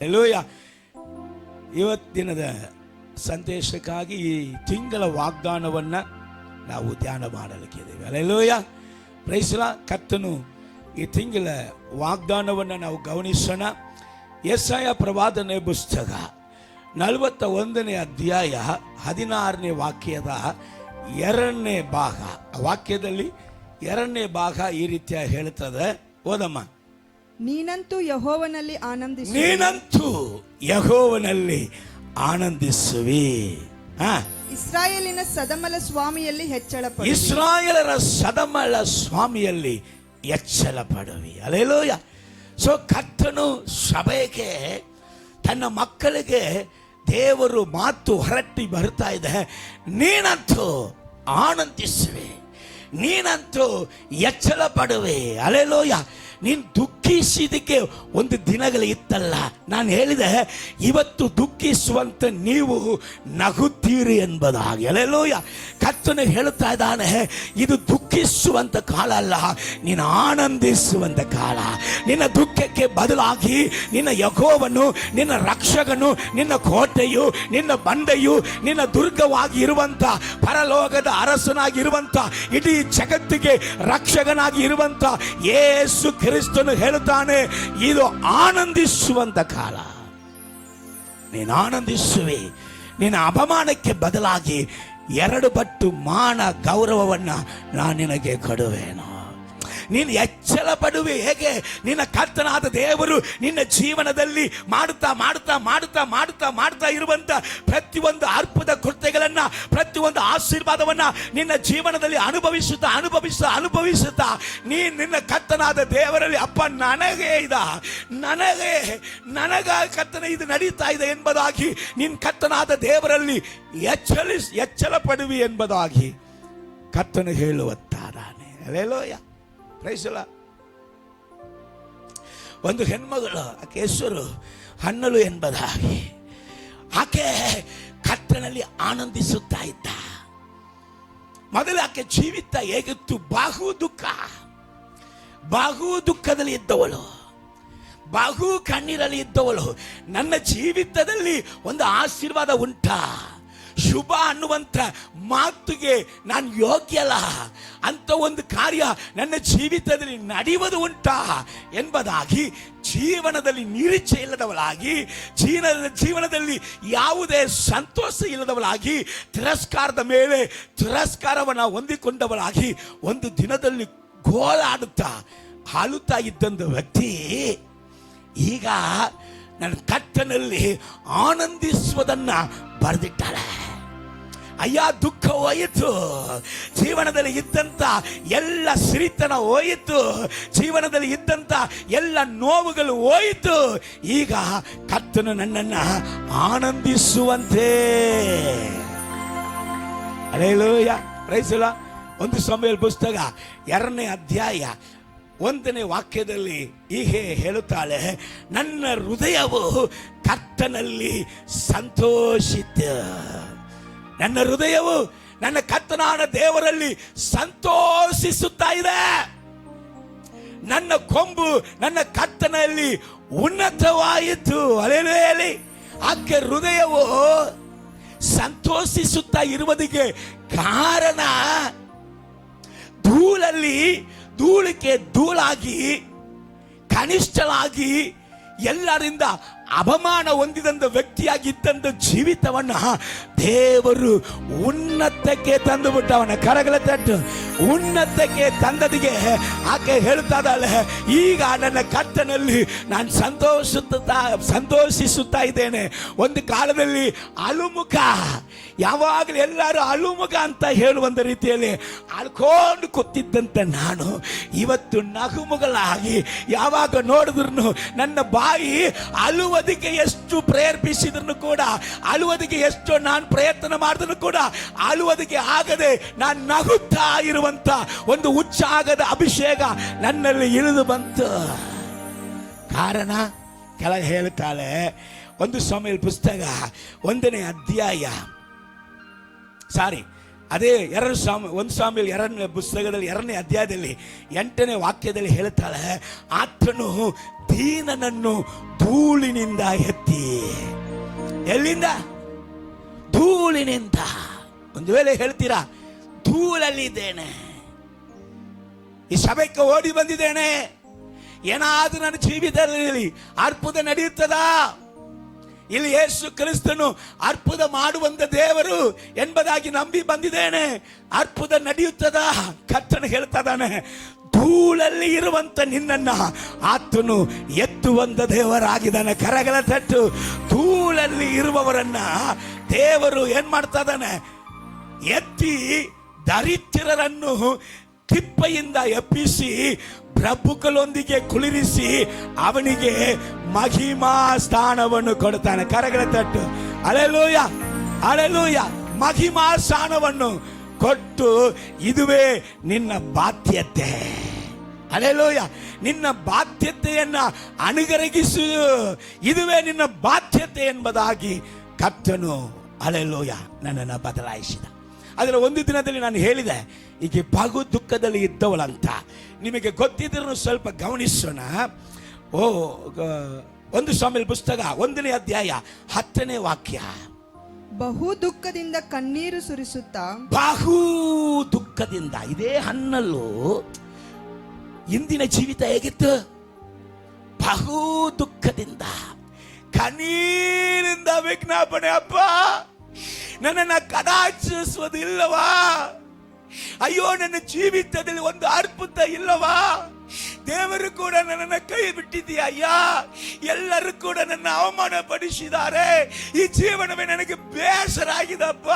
Hallelujah. ಇವತ್ತಿನದ ಸಂದೇಶಕ್ಕಾಗಿ ಈ ತಿಂಗಳ ವಾಗ್ದಾನವನ್ನು ನಾವು ಧ್ಯಾನ ಮಾಡಲಿಕ್ಕಿದ್ದೇವೆ. ಹಲ್ಲೆಲೂಯ. Praise the Lord. ಕರ್ತನು ಈ ತಿಂಗಳ ವಾಗ್ದಾನವನ್ನು ನಾವು ಗಮನಿಸೋಣ. ಯೆಶಾಯ ಪ್ರವಾದನೆ ಪುಸ್ತಕ 41ನೇ ಅಧ್ಯಾಯ 16ನೇ ವಾಕ್ಯದ 2ನೇ ಭಾಗ. ವಾಕ್ಯದಲ್ಲಿ 2ನೇ ಭಾಗ ಈ ರೀತಿಯ ಹೇಳ್ತದೆ. ಓದಮ್ಮ. ನೀನಂತೂ ಯೆಹೋವನಲ್ಲಿ ಆನಂದಿಸು. ನೀನಂತೂ ಯೆಹೋವನಲ್ಲಿ ಆನಂದಿಸುವಿ. ಇಸ್ರಾಯೇಲಿನ ಸದಮಲ ಸ್ವಾಮಿಯಲ್ಲಿ ಹೆಚ್ಚಳ ಪಡುವಿ. ಇಸ್ರಾಯೇಲರ ಸದಮಲ ಸ್ವಾಮಿಯಲ್ಲಿ ಹೆಚ್ಚಳ ಪಡುವಿ. ಹಲ್ಲೆಲೂಯ. ಸೊ ಕರ್ತನು ಸಭೆಗೆ, ತನ್ನ ಮಕ್ಕಳಿಗೆ ದೇವರು ಮಾತು ಹೊರಟಿ ಬರ್ತಾ ಇದೆ. ನೀನಂತೂ ಆನಂದಿಸುವೆ, ನೀನಂತೂ ಹೆಚ್ಚಳ ಪಡುವೆ. ಹಲ್ಲೆಲೂಯ. ನೀನು ದುಃಖಿಸಿದಕ್ಕೆ ಒಂದು ದಿನಗಳು ಇತ್ತಲ್ಲ, ನಾನು ಹೇಳಿದೆ ಇವತ್ತು ದುಃಖಿಸುವಂತ ನೀವು ನಗುತ್ತೀರಿ ಎಂಬುದಾಗಿ. ಹಲ್ಲೆಲೂಯ. ಕರ್ತನು ಹೇಳುತ್ತಾ ಇದ್ದಾನೆ, ಇದು ದುಃಖಿಸುವಂತ ಕಾಲ ಅಲ್ಲ, ನೀನು ಆನಂದಿಸುವಂತ ಕಾಲ. ನಿನ್ನ ದುಃಖಕ್ಕೆ ಬದಲಾಗಿ ನಿನ್ನ ಯೆಹೋವನು, ನಿನ್ನ ರಕ್ಷಕನು, ನಿನ್ನ ಕೋಟೆಯು, ನಿನ್ನ ಬಂಡೆಯು, ನಿನ್ನ ದುರ್ಗವಾಗಿ ಇರುವಂತ, ಪರಲೋಕದ ಅರಸನಾಗಿರುವಂತ, ಇಡೀ ಜಗತ್ತಿಗೆ ರಕ್ಷಕನಾಗಿ ಇರುವಂತ ಯೇಸು ಕ್ರಿಸ್ತನು ಹೇಳುತ್ತಾನೆ, ಇದು ಆನಂದಿಸುವಂತ ಕಾಲ. ನೀನು ಆನಂದಿಸುವೆ. ನಿನ್ನ ಅಪಮಾನಕ್ಕೆ ಬದಲಾಗಿ 2 ಪಟ್ಟು ಮಾನ ಗೌರವವನ್ನು ನಾನು ನಿನಗೆ ಕೊಡುವೆನು. ನೀನು ಹೆಚ್ಚಳ ಪಡುವೆ. ಹೇಗೆ? ನಿನ್ನ ಕರ್ತನಾದ ದೇವರು ನಿನ್ನ ಜೀವನದಲ್ಲಿ ಮಾಡುತ್ತಾ ಮಾಡುತ್ತಾ ಮಾಡುತ್ತಾ ಮಾಡುತ್ತಾ ಮಾಡುತ್ತಾ ಇರುವಂತ ಪ್ರತಿಯೊಂದು ಅದ್ಭುತ ಕೃತ್ಯಗಳನ್ನ, ಪ್ರತಿಯೊಂದು ಆಶೀರ್ವಾದವನ್ನ ನಿನ್ನ ಜೀವನದಲ್ಲಿ ಅನುಭವಿಸುತ್ತಾ ಅನುಭವಿಸುತ್ತಾ ಅನುಭವಿಸುತ್ತಾ ನೀನು ನಿನ್ನ ಕರ್ತನಾದ ದೇವರಲ್ಲಿ, ಅಪ್ಪ ನನಗೆ ನನಗ ಕರ್ತನ ಇದು ನಡೀತಾ ಇದೆ ಎಂಬುದಾಗಿ ನಿನ್ನ ಕರ್ತನಾದ ದೇವರಲ್ಲಿ ಹೆಚ್ಚಳ ಪಡುವಿ ಎಂಬುದಾಗಿ ಕರ್ತನು ಹೇಳುತ್ತಾನೆ. ಹಲ್ಲೆಲೂಯ. Praise the Lord. ಒಂದು ಹೆಣ್ಮಗಳು, ಆಕೆ ಹೆಸರು ಹನ್ನಳು ಎಂಬುದಾಗಿ, ಆಕೆ ಕರ್ತನಲ್ಲಿ ಆನಂದಿಸುತ್ತಾ ಇದ್ದ. ಮೊದಲು ಆಕೆ ಜೀವಿತ ಹೇಗಿತ್ತು? ಬಹು ದುಃಖದಲ್ಲಿ ಇದ್ದವಳು, ಬಹು ಕಣ್ಣೀರಲ್ಲಿ ಇದ್ದವಳು. ನನ್ನ ಜೀವಿತದಲ್ಲಿ ಒಂದು ಆಶೀರ್ವಾದ ಉಂಟಾ? ಶುಭ ಅನ್ನುವಂಥ ಮಾತುಗೆ ನಾನು ಯೋಗ್ಯಲ್ಲ ಅಂತ ಒಂದು ಕಾರ್ಯ ನನ್ನ ಜೀವಿತದಲ್ಲಿ ನಡೆಯುವುದು ಉಂಟಾ ಎಂಬುದಾಗಿ ಜೀವನದಲ್ಲಿ ನಿರೀಕ್ಷೆ ಇಲ್ಲದವಳಾಗಿ, ಜೀವನದಲ್ಲಿ ಯಾವುದೇ ಸಂತೋಷ ಇಲ್ಲದವಳಾಗಿ, ತಿರಸ್ಕಾರದ ಮೇಲೆ ತಿರಸ್ಕಾರವನ್ನು ಹೊಂದಿಕೊಂಡವಳಾಗಿ ಒಂದು ದಿನದಲ್ಲಿ ಗೋಳಾಡುತ್ತಾ ಹಾಲುತ್ತಾ ಇದ್ದಂಥ ವ್ಯಕ್ತಿ ಈಗ ನನ್ನ ಕರ್ತನಲ್ಲಿ ಆನಂದಿಸುವುದನ್ನ ಬರೆದಿಟ್ಟಾಳೆ. ಅಯ್ಯ, ದುಃಖ ಹೋಯಿತು, ಜೀವನದಲ್ಲಿ ಇದ್ದಂಥ ಎಲ್ಲ ಸಿರಿತನ ಹೋಯಿತು, ಜೀವನದಲ್ಲಿ ಇದ್ದಂಥ ಎಲ್ಲ ನೋವುಗಳು ಹೋಯಿತು. ಈಗ ಕರ್ತನು ನನ್ನನ್ನು ಆನಂದಿಸುವಂತೆ. ಹಲ್ಲೆಲೂಯ. Praise the Lord. 1 ಸಮುವೇಲ ಪುಸ್ತಕ 2ನೇ ಅಧ್ಯಾಯ 1ನೇ ವಾಕ್ಯದಲ್ಲಿ ಹೀಗೆ ಹೇಳುತ್ತಾಳೆ, ನನ್ನ ಹೃದಯವು ಕರ್ತನಲ್ಲಿ ಸಂತೋಷಿತು. ನನ್ನ ಹೃದಯವು ನನ್ನ ಕರ್ತನಾದ ದೇವರಲ್ಲಿ ಸಂತೋಷಿಸುತ್ತಾ ಇದೆ. ನನ್ನ ಕೊಂಬು ನನ್ನ ಕರ್ತನಲ್ಲಿ ಉನ್ನತವಾಯಿತು. ಹಲ್ಲೆಲೂಯ. ಆಕೆ ಹೃದಯವು ಸಂತೋಷಿಸುತ್ತಾ ಇರುವುದಕ್ಕೆ ಕಾರಣ, ಧೂಳಿಕೆ ಧೂಳಾಗಿ, ಕನಿಷ್ಠಳಾಗಿ, ಎಲ್ಲರಿಂದ ಅಪಮಾನ ಹೊಂದಿದಂಥ ವ್ಯಕ್ತಿಯಾಗಿದ್ದಂಥ ಜೀವಿತವನ್ನ ದೇವರು ಉನ್ನತಕ್ಕೆ ತಂದು ಬಿಟ್ಟವನ. ಕರಗಳ ತಟ್ಟು. ಉನ್ನತಕ್ಕೆ ತಂದದಿಗೆ ಆಕೆ ಹೇಳ್ತಾ ಇದ್ದಾಳೆ, ಈಗ ನನ್ನ ಕರ್ತನಲ್ಲಿ ನಾನು ಸಂತೋಷಿಸುತ್ತಾ ಇದ್ದೇನೆ. ಒಂದು ಕಾಲದಲ್ಲಿ ಅಳುಮುಖ, ಯಾವಾಗಲೂ ಎಲ್ಲರೂ ಅಳುಮುಖ ಅಂತ ಹೇಳುವಂಥ ರೀತಿಯಲ್ಲಿ ಅಳ್ಕೊಂಡು ಕೂತಿದ್ದಂಥ ನಾನು ಇವತ್ತು ನಗುಮುಗಳಾಗಿ, ಯಾವಾಗ ನೋಡಿದ್ರು ನನ್ನ ಬಾಯಿ ಅಳುವುದಕ್ಕೆ ಎಷ್ಟು ಪ್ರೇರೇಪಿಸಿದ್ರು ಕೂಡ, ಅಳುವುದಕ್ಕೆ ಎಷ್ಟು ನಾನು ಪ್ರಯತ್ನ ಮಾಡಿದ್ರು ಕೂಡ ಅಳುವುದಕ್ಕೆ ಆಗದೆ ನಾನು ನಗುತ್ತಾ ಇರುವಂತ ಒಂದು ಉಚ್ಚಾಗದ ಅಭಿಷೇಕ ನನ್ನಲ್ಲಿ ಇಳಿದು ಬಂತು. ಕಾರಣ ಕೆಳಗೆ ಹೇಳ್ತಾಳೆ. 1 ಸಮುವೇಲ ಪುಸ್ತಕ 1ನೇ ಅಧ್ಯಾಯ, ಅದೇ 1 ಸಮುವೇಲ 2ನೇ ಪುಸ್ತಕದಲ್ಲಿ 2ನೇ ಅಧ್ಯಾಯದಲ್ಲಿ 8ನೇ ವಾಕ್ಯದಲ್ಲಿ ಹೇಳ್ತಾಳೆ, ಆತನು ದೀನನನ್ನು ಧೂಳಿನಿಂದ ಎತ್ತಿ. ಎಲ್ಲಿಂದ? ಧೂಳಿನಿಂದ. ಒಂದು ವೇಳೆ ಹೇಳ್ತೀರಾ, ಧೂಳಲ್ಲಿದ್ದೇನೆ, ಈ ಸಭೆಗೆ ಓಡಿ ಬಂದಿದ್ದೇನೆ, ಏನಾದ್ರೂ ನನ್ನ ಜೀವಿತದಲ್ಲಿ ಅದ್ಭುತ ನಡೆಯುತ್ತದಾ? ಇಲ್ಲಿ ಯೇಸು ಕ್ರಿಸ್ತನು ಅದ್ಭುತ ಮಾಡುವಂತ ದೇವರು ಎಂಬುದಾಗಿ ನಂಬಿ ಬಂದಿದ್ದೇನೆ, ಅದ್ಭುತ ನಡೆಯುತ್ತದಾ? ಕರ್ತನು ಹೇಳ್ತದಾನೆ, ಧೂಳಲ್ಲಿ ಇರುವಂತ ನಿನ್ನನ್ನ ಆತನು ಎತ್ತುವಂತ ದೇವರಾಗಿದ್ದಾನೆ. ಕರಗಳ ತಟ್ಟು. ಧೂಳಲ್ಲಿ ಇರುವವರನ್ನ ದೇವರು ಏನ್ ಮಾಡ್ತಾ ಇದ್ದಾನೆ? ಎತ್ತಿ ದರಿದ್ರರನ್ನು ತಿಪ್ಪೆಯಿಂದ ಎಪ್ಪಿಸಿ ಪ್ರಭುಗಳೊಂದಿಗೆ ಕುಳಿರಿಸಿ ಅವನಿಗೆ ಮಹಿಮಾ ಸ್ಥಾನವನ್ನು ಕೊಡ್ತಾನೆ. ಕರಗಳ ತಟ್ಟು. Alleluia, alleluia. ಮಹಿಮಾ ಸ್ಥಾನವನ್ನು ಕೊಟ್ಟು, ಇದುವೇ ನಿನ್ನ ಬಾಧ್ಯತೆ. ಅಲೆಲೂಯ. ನಿನ್ನ ಬಾಧ್ಯತೆಯನ್ನ ಅನುಗರಗಿಸು, ಇದುವೇ ನಿನ್ನ ಬಾಧ್ಯತೆ ಎಂಬುದಾಗಿ ಕರ್ತನು ಅಲೆಲೂಯ ನನ್ನನ್ನು ಬದಲಾಯಿಸಿದ. ಅದರ ಒಂದು ದಿನದಲ್ಲಿ ನಾನು ಹೇಳಿದೆ, ಈಗ ಬಹು ದುಃಖದಲ್ಲಿ ಇದ್ದವಳಂತ. ನಿಮಗೆ ಗೊತ್ತಿದ್ರೂ ಸ್ವಲ್ಪ ಗಮನಿಸೋಣ. 1 ಸಾಮುವೇಲ ಪುಸ್ತಕ 1ನೇ ಅಧ್ಯಾಯ 10ನೇ ವಾಕ್ಯ. ಬಹು ದುಃಖದಿಂದ ಕಣ್ಣೀರು ಸುರಿಸುತ್ತಾ. ಬಹು ದುಃಖದಿಂದ. ಇದೇ ಹನ್ನಲ್ಲೂ ಇಂದಿನ ಜೀವಿತ ಹೇಗಿತ್ತು? ಬಹು ದುಃಖದಿಂದ ಕಣ್ಣೀರಿಂದ ವಿಜ್ಞಾಪನೆ, ಅಪ್ಪ ನನ್ನನ್ನು ಕಟಾಕ್ಷಿಸುವುದಿಲ್ಲವಾ? ಅಯ್ಯೋ, ನನ್ನ ಜೀವಿತದಲ್ಲಿ ಒಂದು ಅದ್ಭುತ ಇಲ್ಲವಾ? ದೇವರು ಕೂಡ ನನ್ನನ್ನು ಕೈ ಬಿಟ್ಟಿದ್ದೀಯ ಅಯ್ಯ, ಎಲ್ಲರೂ ಕೂಡ ನನ್ನ ಅವಮಾನ ಪಡಿಸಿದ್ದಾರೆ, ಈ ಜೀವನವೇ ನನಗೆ ಬೇಸರ ಆಗಿದಪ್ಪ,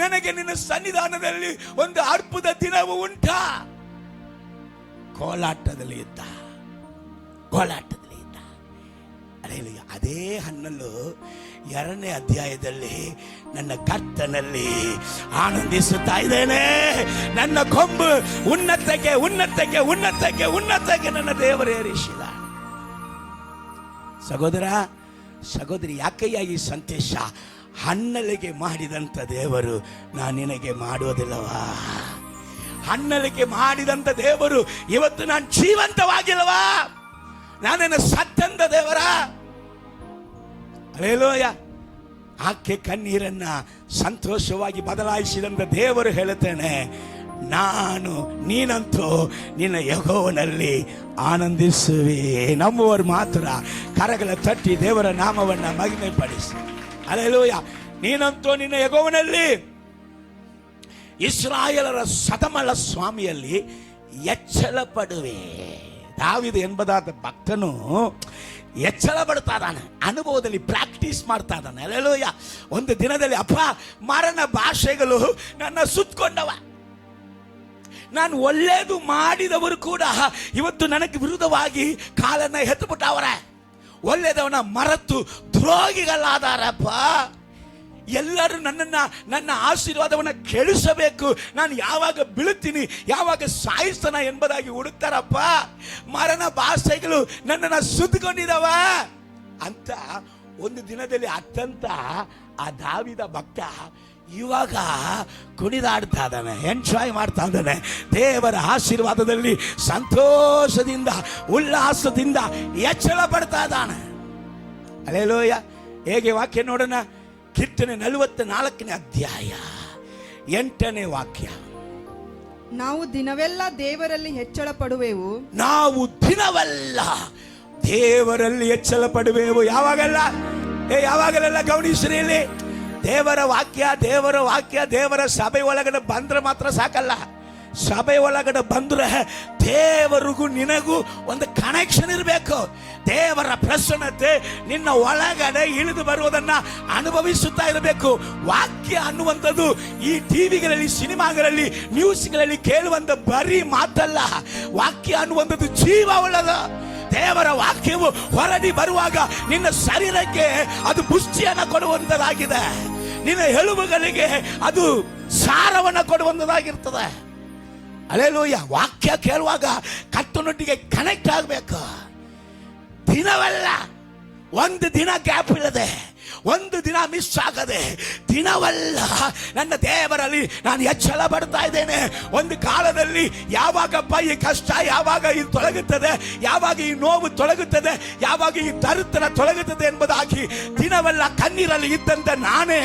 ನನಗೆ ನಿನ್ನ ಸನ್ನಿಧಾನದಲ್ಲಿ ಒಂದು ಅದ್ಭುತ ದಿನವೂ ಉಂಟಾ? ಕೋಲಾಟದಲ್ಲಿ ಇದ್ದ, ಕೋಲಾಟದಲ್ಲಿ ಇದ್ದ. ಅದೇ ಹನ್ನಲು 2ನೇ ಅಧ್ಯಾಯದಲ್ಲಿ ನನ್ನ ಕರ್ತನಲ್ಲಿ ಆನಂದಿಸುತ್ತಾ ಇದ್ದೇನೆ. ನನ್ನ ಕೊಂಬು ಉನ್ನತಕ್ಕೆ ಉನ್ನತಕ್ಕೆ ಉನ್ನತಕ್ಕೆ ಉನ್ನತಕ್ಕೆ ನನ್ನ ದೇವರು ಏರಿಸಿದ. ಸಹೋದರ ಸಹೋದರಿ, ಯಾಕಯ್ಯ ಈ ಸಂದೇಶ? ಹನ್ನಲಿಗೆ ಮಾಡಿದಂತ ದೇವರು ನಾನು ನಿನಗೆ ಮಾಡುವುದಿಲ್ಲವಾ? ಹನ್ನಲಿಗೆ ಮಾಡಿದಂತ ದೇವರು ಇವತ್ತು ನಾನು ಜೀವಂತವಾಗಿಲ್ಲವಾ? ನಾನೇನು ಸತ್ತಂದ ದೇವರ? ಹಲ್ಲೆಲೂಯಾ. ಆಕೆ ಕಣ್ಣೀರನ್ನ ಸಂತೋಷವಾಗಿ ಬದಲಾಯಿಸಿದಂತ ದೇವರು ಹೇಳುತ್ತೇನೆ, ನೀನಂತೂ ನಿನ್ನ ಯೆಹೋವನಲ್ಲಿ ಆನಂದಿಸುವೆ. ನಂಬುವರು ಮಾತ್ರ ಕರಗಳ ತಟ್ಟಿ ದೇವರ ನಾಮವನ್ನ ಮಹಿಮೆ ಪಡಿಸಿ. ಹಲ್ಲೆಲೂಯಾ. ನೀನಂತೂ ನಿನ್ನ ಯೆಹೋವನಲ್ಲಿ, ಇಸ್ರಾಯೇಲರ ಸದಮಲ ಸ್ವಾಮಿಯಲ್ಲಿ ಎಚ್ಚರ ಪಡುವೆ. ದಾವೀದ ಎಂಬುದಾದ ಭಕ್ತನು ಎಚ್ಚರ ಪಡ್ತಾ ಇದ್ದಾನೆ, ಅನುಭವದಲ್ಲಿ ಪ್ರಾಕ್ಟೀಸ್ ಮಾಡ್ತಾ ಇದ್ದಾನೆ. ಹಲ್ಲೆಲೂಯಾ. ಒಂದು ದಿನದಲ್ಲಿ, ಅಪ್ಪ ಮರಣ ಭಾಷೆಗಳು ನನ್ನ ಸುತ್ತಕೊಂಡವ, ನಾನು ಒಳ್ಳೇದು ಮಾಡಿದವರು ಕೂಡ ಇವತ್ತು ನನಗೆ ವಿರುದ್ಧವಾಗಿ ಕಾಲನ್ನ ಎತ್ತುಬಿಟ್ಟವರ, ಒಳ್ಳೆದವನ ಮರೆತು ದ್ರೋಹಿಗಳಾದಾರಪ್ಪ. ಎಲ್ಲರೂ ನನ್ನ ಆಶೀರ್ವಾದವನ್ನು ಕೆಡಿಸಬೇಕು, ನಾನು ಯಾವಾಗ ಬೀಳುತ್ತೀನಿ, ಯಾವಾಗ ಸಾಯಿಸ್ತಾನ ಎಂಬುದಾಗಿ ಹುಡುಕ್ತಾರಪ್ಪ. ಮರಣ ಭಾಷೆಗಳು ನನ್ನನ್ನು ಸುತ್ತಕೊಂಡಿದವ ಅಂತ ಒಂದು ದಿನದಲ್ಲಿ ಅತ್ಯಂತ ಆ ದಾವೀದ ಭಕ್ತ ಇವಾಗ ಕುಣಿದಾಡ್ತಾ ಇದ್ದಾನೆ, ಎಂಜಾಯ್ ಮಾಡ್ತಾ ಇದ್ದಾನೆ. ದೇವರ ಆಶೀರ್ವಾದದಲ್ಲಿ ಸಂತೋಷದಿಂದ ಉಲ್ಲಾಸದಿಂದ ಎಚ್ಚರ ಪಡ್ತಾ ಇದ್ದಾನೆ. ಹಲ್ಲೆಲೂಯಾ. ಹೇಗೆ ವಾಕ್ಯ ನೋಡೋಣ. ಕೀರ್ತನೆ 44ನೇ ಅಧ್ಯಾಯ 8ನೇ ವಾಕ್ಯ. ನಾವು ದಿನವೆಲ್ಲ ದೇವರಲ್ಲಿ ಹೆಚ್ಚಳ ಪಡುವೆವು. ನಾವು ದಿನವೆಲ್ಲ ದೇವರಲ್ಲಿ ಹೆಚ್ಚಳ ಪಡುವೆವು. ಯಾವಾಗಲೆಲ್ಲ ಗಮನಿಸ್ರಿ, ಇಲ್ಲಿ ದೇವರ ವಾಕ್ಯ ದೇವರ ಸಭೆ ಒಳಗಡೆ ಬಂದ್ರೆ ಮಾತ್ರ ಸಾಕಲ್ಲ. ಸಭೆ ಒಳಗಡೆ ಬಂದ್ರೆ ದೇವರಿಗೂ ನಿನಗೂ ಒಂದು ಕನೆಕ್ಷನ್ ಇರಬೇಕು. ದೇವರ ಪ್ರಸನ್ನತೆ ನಿನ್ನ ಒಳಗಡೆ ಇಳಿದು ಬರುವುದನ್ನ ಅನುಭವಿಸುತ್ತಾ ಇರಬೇಕು. ವಾಕ್ಯ ಅನ್ನುವಂಥದ್ದು ಈ ಟಿವಿಗಳಲ್ಲಿ, ಸಿನಿಮಾಗಳಲ್ಲಿ, ನ್ಯೂಸ್ಗಳಲ್ಲಿ ಕೇಳುವಂತ ಬರೀ ಮಾತಲ್ಲ. ವಾಕ್ಯ ಅನ್ನುವಂಥದ್ದು ಜೀವ ಉಳ್ಳದ. ದೇವರ ವಾಕ್ಯವು ಹೊರಡಿ ಬರುವಾಗ ನಿನ್ನ ಶರೀರಕ್ಕೆ ಅದು ಪುಷ್ಟಿಯನ್ನು ಕೊಡುವಂತದಾಗಿದೆ, ನಿನ್ನ ಎಲುಬುಗಳಿಗೆ ಅದು ಸಾರವನ್ನು ಕೊಡುವಂತದಾಗಿರ್ತದೆ. ಹಲ್ಲೆಲೂಯಾ. ವಾಕ್ಯ ಕೇಳುವಾಗ ಕರ್ತನೊಟ್ಟಿಗೆ ಕನೆಕ್ಟ್ ಆಗಬೇಕು. ದಿನವೆಲ್ಲ ಒಂದು ದಿನ ಗ್ಯಾಪ್ ಇಲ್ಲದೆ, ಒಂದು ದಿನ ಮಿಸ್ ಆಗದೆ, ದಿನವಲ್ಲ ನನ್ನ ದೇವರಲ್ಲಿ ನಾನು ಹೆಚ್ಚಳ ಪಡ್ತಾ ಇದ್ದೇನೆ. ಒಂದು ಕಾಲದಲ್ಲಿ ಯಾವಾಗಪ್ಪ ಈ ಕಷ್ಟ, ಯಾವಾಗ ಇದು ತೊಲಗುತ್ತದೆ, ಯಾವಾಗ ಈ ನೋವು ತೊಲಗುತ್ತದೆ, ಯಾವಾಗ ಈ ದರಿದ್ರ ತೊಲಗುತ್ತದೆ ಎಂಬುದಾಗಿ ದಿನವಲ್ಲ ಕಣ್ಣೀರಲ್ಲಿ ಇದ್ದಂತ ನಾನೇ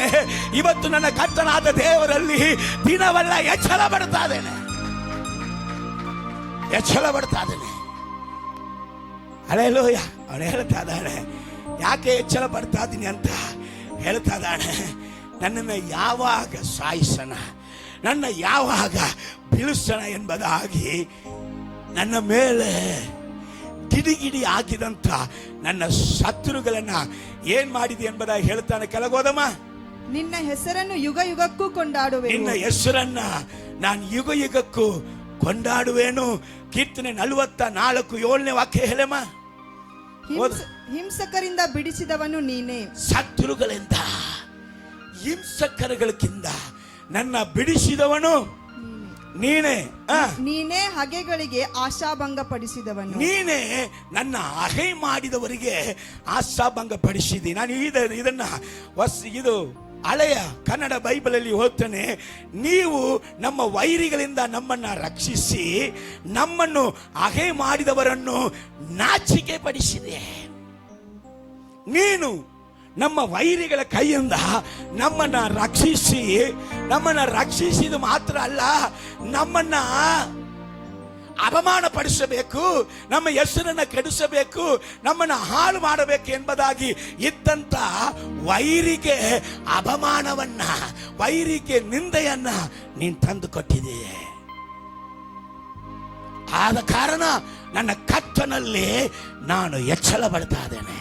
ಇವತ್ತು ನನ್ನ ಕರ್ತನಾದ ದೇವರಲ್ಲಿ ದಿನವಲ್ಲ ಹೆಚ್ಚಳ ಪಡ್ತಾ ಇದ್ದೇನೆ, ಹೆಚ್ಚಳ ಪಡ್ತಾ ಇದ್ದೇನೆ. ಹಲ್ಲೆಲೂಯಾ. ಅವನು ಹೇಳ್ತಾ ಇದ್ದಾನೆ, ಯಾಕೆ ಹೆಚ್ಚಳ ಪಡ್ತಾ ಇದ್ದೀನಿ ಅಂತ ಹೇಳ್ತಾ ಇದ್ದಾನೆ. ನನ್ನನ್ನು ಯಾವಾಗ ಸಾಯಿಸೋಣ, ನನ್ನ ಯಾವಾಗ ಬೀಳಿಸೋಣ ಎಂಬುದಾಗಿ ನನ್ನ ಮೇಲೆ ಗಿಡಿಗಿಡಿ ಹಾಕಿದಂತ ನನ್ನ ಶತ್ರುಗಳನ್ನ ಏನ್ ಮಾಡಿದೆ ಎಂಬುದಾಗಿ ಹೇಳ್ತಾನೆ. ಕೆಳಗೋದಮ್ಮ, ನಿನ್ನ ಹೆಸರನ್ನು ಯುಗ ಯುಗಕ್ಕೂ ಕೊಂಡಾಡುವೆ. ನಿನ್ನ ಹೆಸರನ್ನ ನಾನು ಯುಗ ಯುಗಕ್ಕೂ ಕೊಂಡಾಡುವೇನು. ಕೀರ್ತನೆ 44:7 ವಾಕ್ಯ ಹೇಳಮ್ಮ. ಹಿಂಸಕರಿಂದ ಬಿಡಿಸಿದವನು ನೀನೇ. ಶತ್ರುಗಳಿಂದ, ಹಿಂಸಕರುಗಳಿಂದ ನನ್ನ ಬಿಡಿಸಿದವನು ನೀನೇ. ನೀನೇ ಹಗೆಗಳಿಗೆ ಆಶಾಭಂಗ ಪಡಿಸಿದವನು. ನೀನೇ ನನ್ನ ಹಗೆ ಮಾಡಿದವರಿಗೆ ಆಶಾಭಂಗ ಪಡಿಸಿದಿ. ನಾನು ಇದನ್ನ ಇದು ಹಳೆಯ ಕನ್ನಡ ಬೈಬಲಲ್ಲಿ ಓದ್ತಾನೆ. ನೀವು ನಮ್ಮ ವೈರಿಗಳಿಂದ ನಮ್ಮನ್ನ ರಕ್ಷಿಸಿ ನಮ್ಮನ್ನು ಹಗೆ ಮಾಡಿದವರನ್ನು ನಾಚಿಕೆ ಪಡಿಸಿದೆ. ನೀನು ನಮ್ಮ ವೈರಿಗಳ ಕೈಯಿಂದ ನಮ್ಮನ್ನ ರಕ್ಷಿಸಿದ ಮಾತ್ರ ಅಲ್ಲ, ನಮ್ಮನ್ನ ಅವಮಾನ ಪಡಿಸಬೇಕು, ನಮ್ಮ ಹೆಸರನ್ನ ಕೆಡಿಸಬೇಕು, ನಮ್ಮನ್ನು ಹಾಳು ಮಾಡಬೇಕು ಎಂಬುದಾಗಿ ಇದ್ದಂತ ವೈರಿಗೆ ಅಪಮಾನವನ್ನ, ವೈರಿಗೆ ನಿಂದೆಯನ್ನ ನೀನು ತಂದು ಕೊಟ್ಟಿದೆಯೇ. ಆದ ಕಾರಣ ನನ್ನ ಕರ್ತನಲ್ಲಿ ನಾನು ಹೆಚ್ಚಳ ಪಡ್ತಾ ಇದ್ದೇನೆ.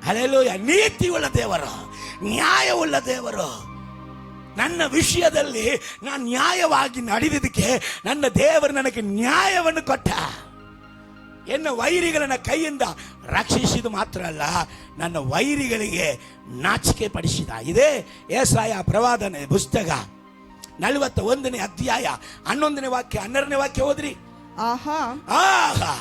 ಹಲ್ಲೆಲೂಯಾ. ನೀತಿಯುಳ್ಳ ದೇವರು, ನ್ಯಾಯವುಳ್ಳ ದೇವರು. ನನ್ನ ವಿಷಯದಲ್ಲಿ ನಾನು ನ್ಯಾಯವಾಗಿ ನಡೆದಿದ್ದಕ್ಕೆ ನನ್ನ ದೇವರು ನನಗೆ ನ್ಯಾಯವನ್ನು ಕೊಟ್ಟ. ಎನ್ನ ವೈರಿಗಳನ್ನ ಕೈಯಿಂದ ರಕ್ಷಿಸಿದ ಮಾತ್ರ ಅಲ್ಲ, ನನ್ನ ವೈರಿಗಳಿಗೆ ನಾಚಿಕೆ ಪಡಿಸಿದ. ಇದೇ ಯೆಶಾಯ ಪ್ರವಾದನೆ ಪುಸ್ತಕ 41ನೇ ಅಧ್ಯಾಯ 11ನೇ ವಾಕ್ಯ 12ನೇ ವಾಕ್ಯ ಓದ್ರಿ. ಆಹಾ, ಆಹಾ,